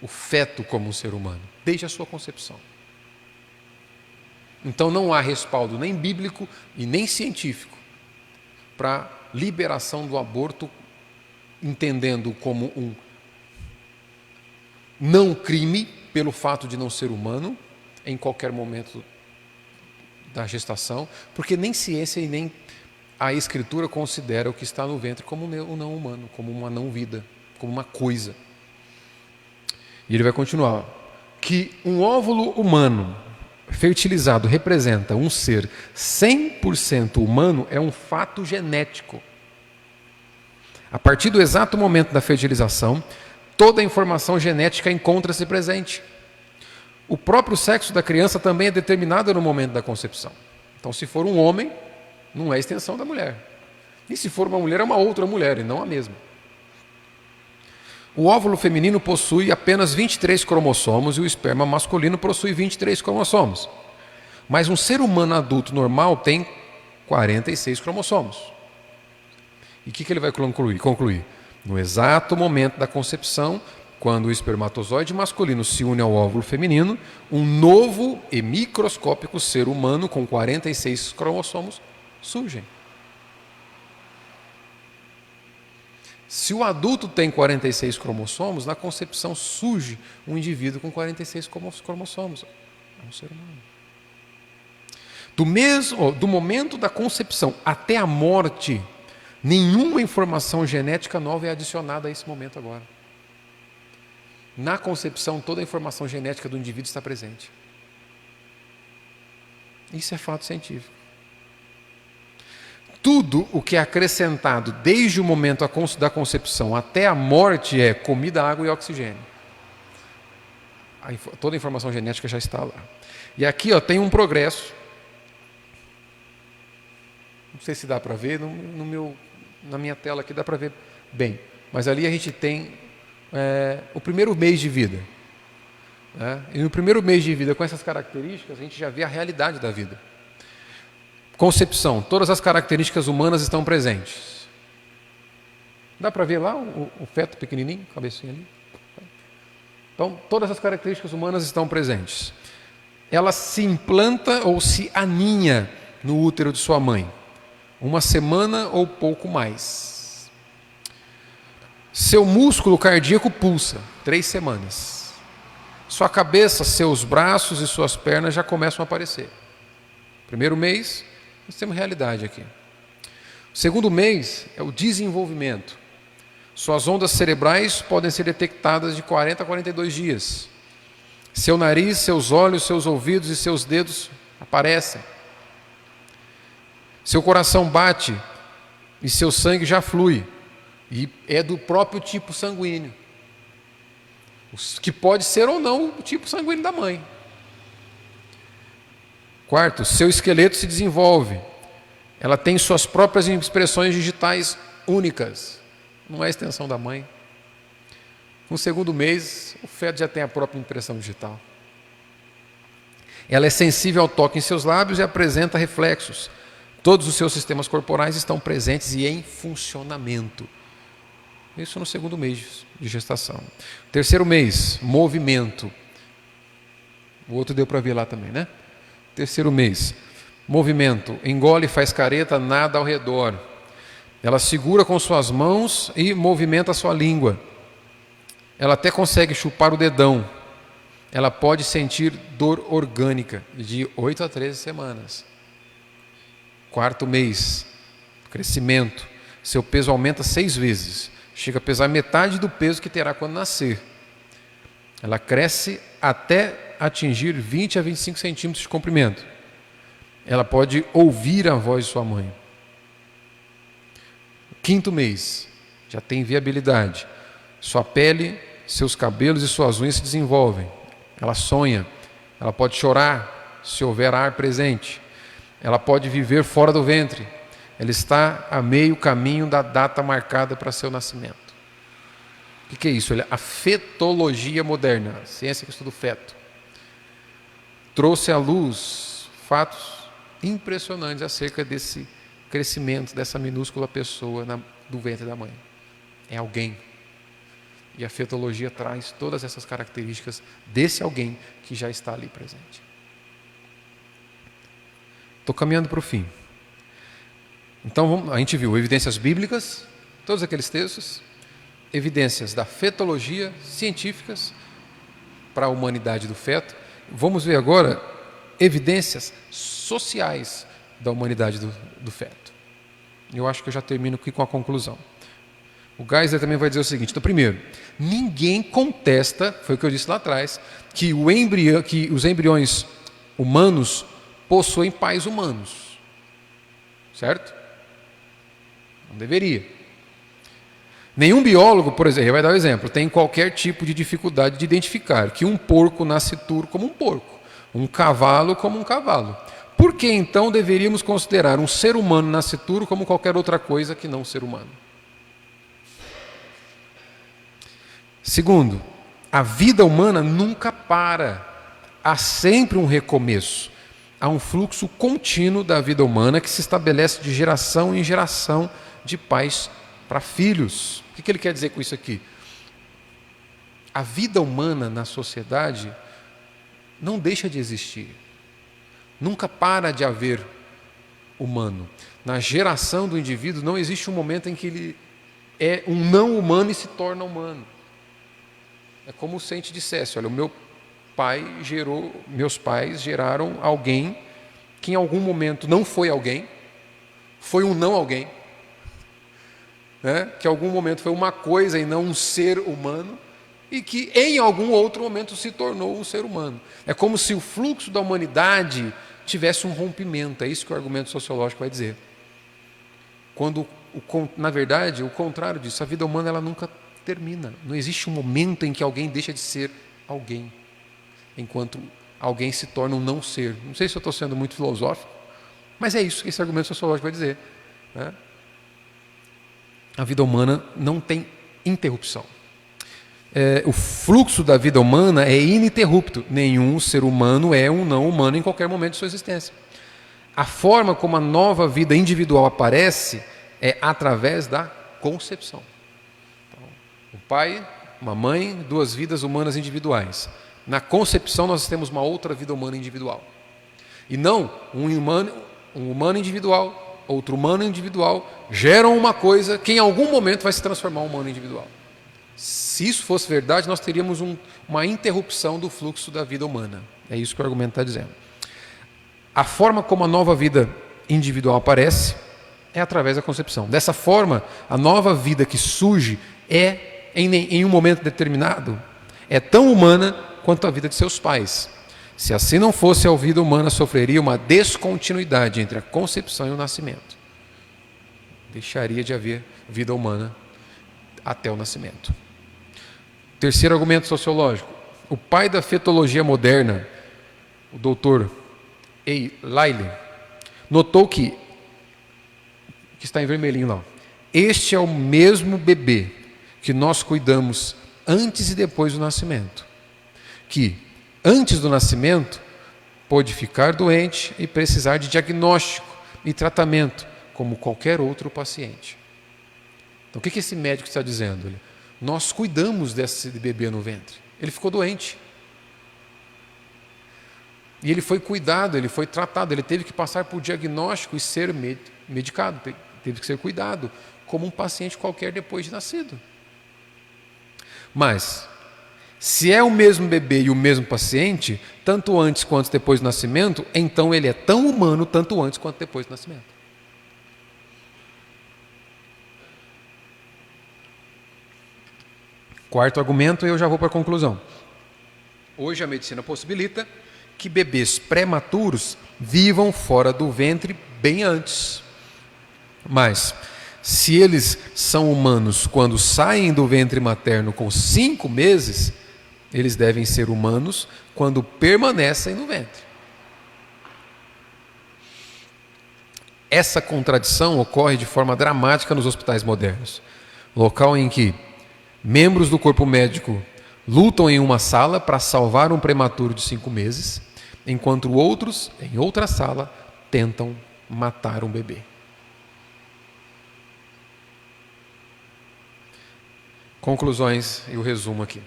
o feto como um ser humano, desde a sua concepção. Então não há respaldo nem bíblico e nem científico para liberação do aborto, entendendo como um não crime pelo fato de não ser humano em qualquer momento da gestação, porque nem ciência e nem a Escritura considera o que está no ventre como um não humano, como uma não vida, como uma coisa. E ele vai continuar, que um óvulo humano fertilizado representa um ser 100% humano é um fato genético. A partir do exato momento da fertilização, toda a informação genética encontra-se presente. O próprio sexo da criança também é determinado no momento da concepção. Então, se for um homem, não é extensão da mulher. E se for uma mulher, é uma outra mulher, e não a mesma. O óvulo feminino possui apenas 23 cromossomos e o esperma masculino possui 23 cromossomos. Mas um ser humano adulto normal tem 46 cromossomos. E o que ele vai concluir? No exato momento da concepção, quando o espermatozoide masculino se une ao óvulo feminino, um novo e microscópico ser humano com 46 cromossomos surge. Se o adulto tem 46 cromossomos, na concepção surge um indivíduo com 46 cromossomos. É um ser humano. Do momento da concepção até a morte, nenhuma informação genética nova é adicionada a esse momento agora. Na concepção, toda a informação genética do indivíduo está presente. Isso é fato científico. Tudo o que é acrescentado desde o momento da concepção até a morte é comida, água e oxigênio. Toda a informação genética já está lá. E aqui tem um progresso. Não sei se dá para ver, na minha tela aqui dá para ver bem. Mas ali a gente tem o primeiro mês de vida. E no primeiro mês de vida, com essas características, a gente já vê a realidade da vida. Concepção, todas as características humanas estão presentes. Dá para ver lá o feto pequenininho, cabecinha ali? Então, todas as características humanas estão presentes. Ela se implanta ou se aninha no útero de sua mãe. 1 semana ou pouco mais. Seu músculo cardíaco pulsa, 3 semanas. Sua cabeça, seus braços e suas pernas já começam a aparecer. Primeiro mês, nós temos realidade aqui. O segundo mês é o desenvolvimento. Suas ondas cerebrais podem ser detectadas de 40 a 42 dias. Seu nariz, seus olhos, seus ouvidos e seus dedos aparecem. Seu coração bate e seu sangue já flui. E é do próprio tipo sanguíneo. Que pode ser ou não o tipo sanguíneo da mãe. Quarto, seu esqueleto se desenvolve. Ela tem suas próprias expressões digitais únicas. Não é extensão da mãe. No segundo mês, o feto já tem a própria impressão digital. Ela é sensível ao toque em seus lábios e apresenta reflexos. Todos os seus sistemas corporais estão presentes e em funcionamento. Isso no segundo mês de gestação. Terceiro mês, movimento. O outro deu para ver lá também, né? Terceiro mês, movimento. Engole, faz careta, nada ao redor. Ela segura com suas mãos e movimenta a sua língua. Ela até consegue chupar o dedão. Ela pode sentir dor orgânica de 8 a 13 semanas. Quarto mês, crescimento. Seu peso aumenta 6 vezes. Chega a pesar metade do peso que terá quando nascer. Ela cresce até atingir 20 a 25 centímetros de comprimento. Ela pode ouvir a voz de sua mãe. Quinto mês, já tem viabilidade. Sua pele, seus cabelos e suas unhas se desenvolvem. Ela sonha. Ela pode chorar se houver ar presente. ela pode viver fora do ventre, ela está a meio caminho da data marcada para seu nascimento. O que é isso? A fetologia moderna, a ciência que estuda o feto, trouxe à luz fatos impressionantes acerca desse crescimento dessa minúscula pessoa do ventre da mãe. É alguém. E a fetologia traz todas essas características desse alguém que já está ali presente. Estou caminhando para o fim. Então, a gente viu evidências bíblicas, todos aqueles textos, evidências da fetologia científicas para a humanidade do feto. Vamos ver agora evidências sociais da humanidade do feto. Eu acho que eu já termino aqui com a conclusão. O Geisler também vai dizer o seguinte: então, primeiro, ninguém contesta, foi o que eu disse lá atrás, que os embriões humanos possuem pais humanos. Certo? Não deveria. Nenhum biólogo, por exemplo, vai dar um exemplo, tem qualquer tipo de dificuldade de identificar que um porco nascituro como um porco, um cavalo como um cavalo. Por que então deveríamos considerar um ser humano nascituro como qualquer outra coisa que não ser humano? Segundo, a vida humana nunca para, há sempre um recomeço, há um fluxo contínuo da vida humana que se estabelece de geração em geração, de pais para filhos. O que ele quer dizer com isso aqui? A vida humana na sociedade não deixa de existir, nunca para de haver humano. Na geração do indivíduo não existe um momento em que ele é um não humano e se torna humano. É como se a gente dissesse: olha, meus pais geraram alguém que em algum momento não foi alguém, foi um não alguém, né? Que em algum momento foi uma coisa e não um ser humano, e que em algum outro momento se tornou um ser humano. É como se o fluxo da humanidade tivesse um rompimento. É isso que o argumento sociológico vai dizer. Quando, na verdade, o contrário disso, a vida humana ela nunca termina. Não existe um momento em que alguém deixa de ser alguém, enquanto alguém se torna um não ser. Não sei se eu estou sendo muito filosófico, mas é isso que esse argumento sociológico vai dizer, né? A vida humana não tem interrupção. O fluxo da vida humana é ininterrupto. Nenhum ser humano é um não humano em qualquer momento de sua existência. A forma como a nova vida individual aparece é através da concepção. Então, um pai, uma mãe, duas vidas humanas individuais. Na concepção nós temos uma outra vida humana individual. E não um humano individual, outro humano individual, geram uma coisa que em algum momento vai se transformar em um humano individual. Se isso fosse verdade, nós teríamos uma interrupção do fluxo da vida humana. É isso que o argumento está dizendo. A forma como a nova vida individual aparece é através da concepção. Dessa forma, a nova vida que surge em um momento determinado, é tão humana quanto a vida de seus pais. Se assim não fosse, a vida humana sofreria uma descontinuidade entre a concepção e o nascimento. Deixaria de haver vida humana até o nascimento. Terceiro argumento sociológico. O pai da fetologia moderna, o doutor Lyle, notou que está em vermelhinho lá, este é o mesmo bebê que nós cuidamos antes e depois do nascimento, que antes do nascimento pode ficar doente e precisar de diagnóstico e tratamento, como qualquer outro paciente. Então, o que esse médico está dizendo? Nós cuidamos desse bebê no ventre. Ele ficou doente. E ele foi cuidado, ele foi tratado, ele teve que passar por diagnóstico e ser medicado, teve que ser cuidado, como um paciente qualquer depois de nascido. Mas, se é o mesmo bebê e o mesmo paciente, tanto antes quanto depois do nascimento, então ele é tão humano tanto antes quanto depois do nascimento. Quarto argumento, e eu já vou para a conclusão. Hoje a medicina possibilita que bebês prematuros vivam fora do ventre bem antes. Mas, se eles são humanos quando saem do ventre materno com 5 meses, eles devem ser humanos quando permanecem no ventre. Essa contradição ocorre de forma dramática nos hospitais modernos, local em que membros do corpo médico lutam em uma sala para salvar um prematuro de 5 meses, enquanto outros, em outra sala, tentam matar um bebê. Conclusões e o resumo aqui.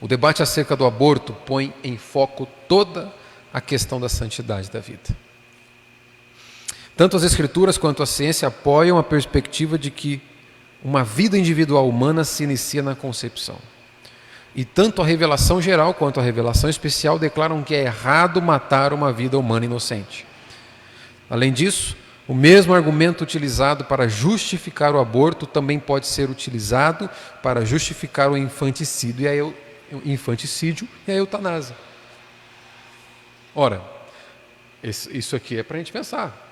O debate acerca do aborto põe em foco toda a questão da santidade da vida. Tanto as Escrituras quanto a ciência apoiam a perspectiva de que uma vida individual humana se inicia na concepção. E tanto a revelação geral quanto a revelação especial declaram que é errado matar uma vida humana inocente. Além disso, o mesmo argumento utilizado para justificar o aborto também pode ser utilizado para justificar o infanticídio e a eutanásia. Ora, isso aqui é para a gente pensar.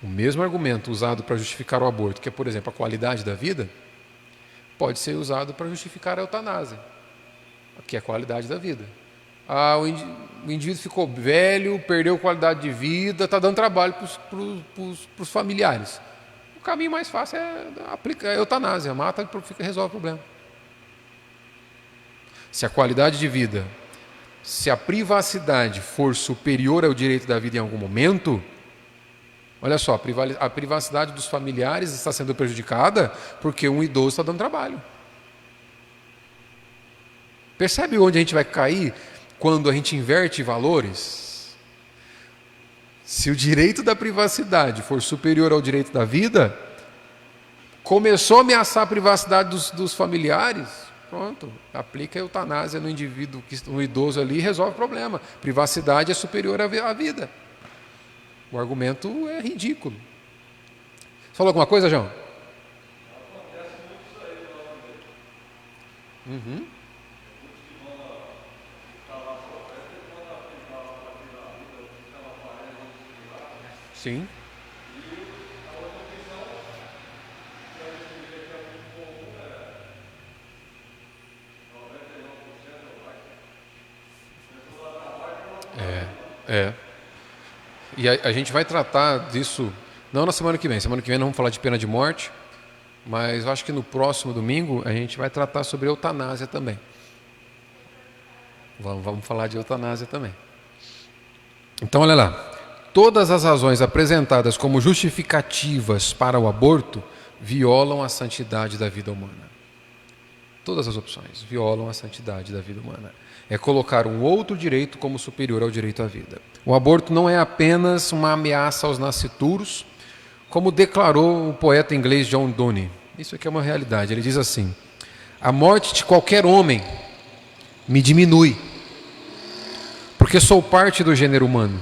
O mesmo argumento usado para justificar o aborto, que é, por exemplo, a qualidade da vida, pode ser usado para justificar a eutanásia, que é a qualidade da vida. O indivíduo ficou velho, perdeu qualidade de vida, está dando trabalho para os familiares. O caminho mais fácil é aplicar a eutanásia, mata e resolve o problema. Se a qualidade de vida, se a privacidade for superior ao direito da vida em algum momento, olha só, a privacidade dos familiares está sendo prejudicada porque um idoso está dando trabalho. Percebe onde a gente vai cair quando a gente inverte valores? Se o direito da privacidade for superior ao direito da vida, começou a ameaçar a privacidade dos familiares, pronto, aplica a eutanásia no indivíduo, no idoso ali, e resolve o problema. Privacidade é superior à vida. O argumento é ridículo. Você falou alguma coisa, João? Uhum. Sim. É. E a gente vai tratar disso, não na semana que vem. Semana que vem não vamos falar de pena de morte, mas eu acho que no próximo domingo a gente vai tratar sobre eutanásia também. Vamos falar de eutanásia também. Então, olha lá. Todas as razões apresentadas como justificativas para o aborto violam a santidade da vida humana. Todas as opções violam a santidade da vida humana. É colocar um outro direito como superior ao direito à vida. O aborto não é apenas uma ameaça aos nascituros, como declarou o poeta inglês John Donne. Isso aqui é uma realidade. Ele diz assim: a morte de qualquer homem me diminui, porque sou parte do gênero humano.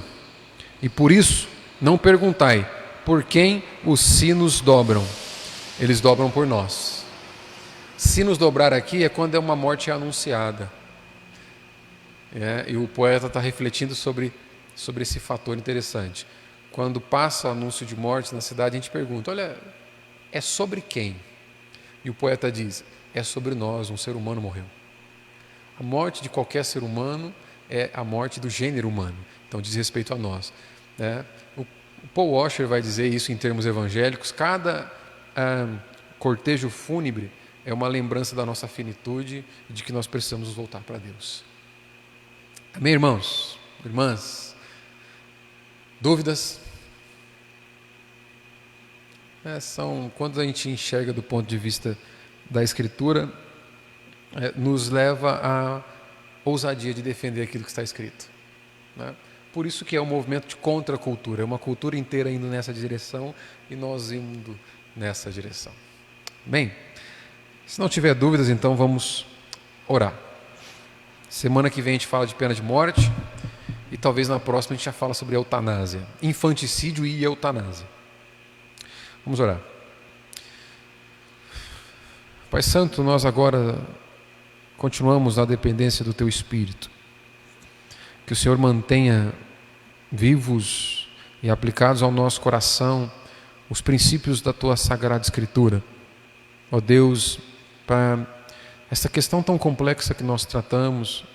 E por isso, não perguntai por quem os sinos dobram. Eles dobram por nós. Sinos dobrar aqui é quando é uma morte anunciada. E o poeta está refletindo sobre esse fator interessante. Quando passa o anúncio de morte na cidade, a gente pergunta, olha, é sobre quem? E o poeta diz, é sobre nós, um ser humano morreu. A morte de qualquer ser humano é a morte do gênero humano. Então diz respeito a nós. O Paul Washer vai dizer isso em termos evangélicos. Cada cortejo fúnebre é uma lembrança da nossa finitude e de que nós precisamos nos voltar para Deus. Amém, irmãos? Irmãs? Dúvidas? Quando a gente enxerga do ponto de vista da Escritura, nos leva à ousadia de defender aquilo que está escrito. Por isso que é um movimento de contracultura, é uma cultura inteira indo nessa direção e nós indo nessa direção. Bem, se não tiver dúvidas, então vamos orar. Semana que vem a gente fala de pena de morte e talvez na próxima a gente já fala sobre eutanásia, infanticídio e eutanásia. Vamos orar. Pai Santo, nós agora continuamos na dependência do Teu Espírito. Que o Senhor mantenha vivos e aplicados ao nosso coração os princípios da Tua Sagrada Escritura. Ó Deus, para essa questão tão complexa que nós tratamos,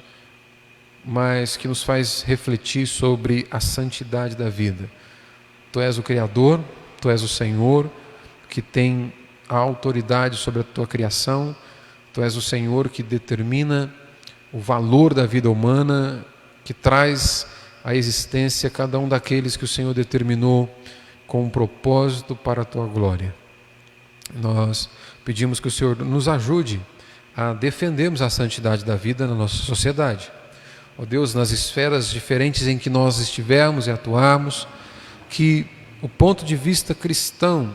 mas que nos faz refletir sobre a santidade da vida. Tu és o Criador, Tu és o Senhor, que tem a autoridade sobre a Tua criação, Tu és o Senhor que determina o valor da vida humana, que traz à existência cada um daqueles que o Senhor determinou com um propósito para a Tua glória. Nós pedimos que o Senhor nos ajude a defendermos a santidade da vida na nossa sociedade. Ó Deus, nas esferas diferentes em que nós estivermos e atuarmos, que o ponto de vista cristão,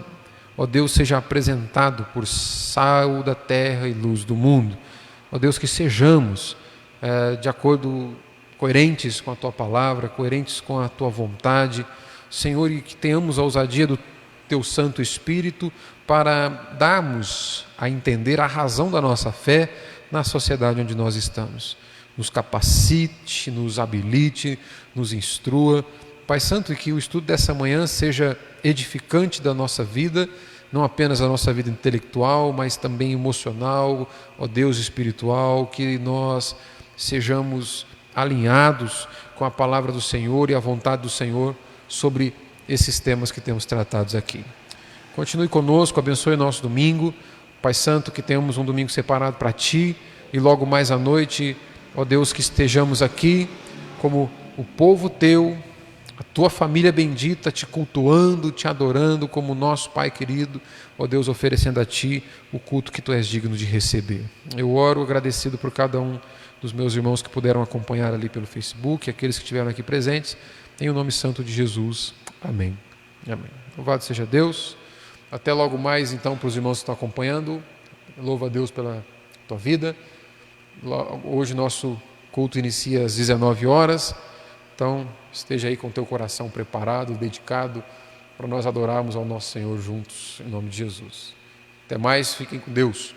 ó Deus, seja apresentado por sal da terra e luz do mundo. Ó Deus, que sejamos coerentes com a Tua palavra, coerentes com a Tua vontade, Senhor, e que tenhamos a ousadia do Teu Santo Espírito para darmos a entender a razão da nossa fé na sociedade onde nós estamos. Nos capacite, nos habilite, nos instrua. Pai Santo, e que o estudo dessa manhã seja edificante da nossa vida, não apenas a nossa vida intelectual, mas também emocional, ó Deus, espiritual, que nós sejamos alinhados com a palavra do Senhor e a vontade do Senhor sobre esses temas que temos tratados aqui. Continue conosco, abençoe o nosso domingo. Pai Santo, que tenhamos um domingo separado para Ti, e logo mais à noite, ó Deus, que estejamos aqui como o povo Teu, a Tua família bendita, Te cultuando, Te adorando como nosso Pai querido, ó Deus, oferecendo a Ti o culto que Tu és digno de receber. Eu oro agradecido por cada um dos meus irmãos que puderam acompanhar ali pelo Facebook, aqueles que estiveram aqui presentes, em o nome santo de Jesus. Amém. Amém. Louvado seja Deus. Até logo mais, então, para os irmãos que estão acompanhando. Louva a Deus pela tua vida. Hoje nosso culto inicia às 19 horas. Então, esteja aí com o teu coração preparado, dedicado, para nós adorarmos ao nosso Senhor juntos, em nome de Jesus. Até mais, fiquem com Deus.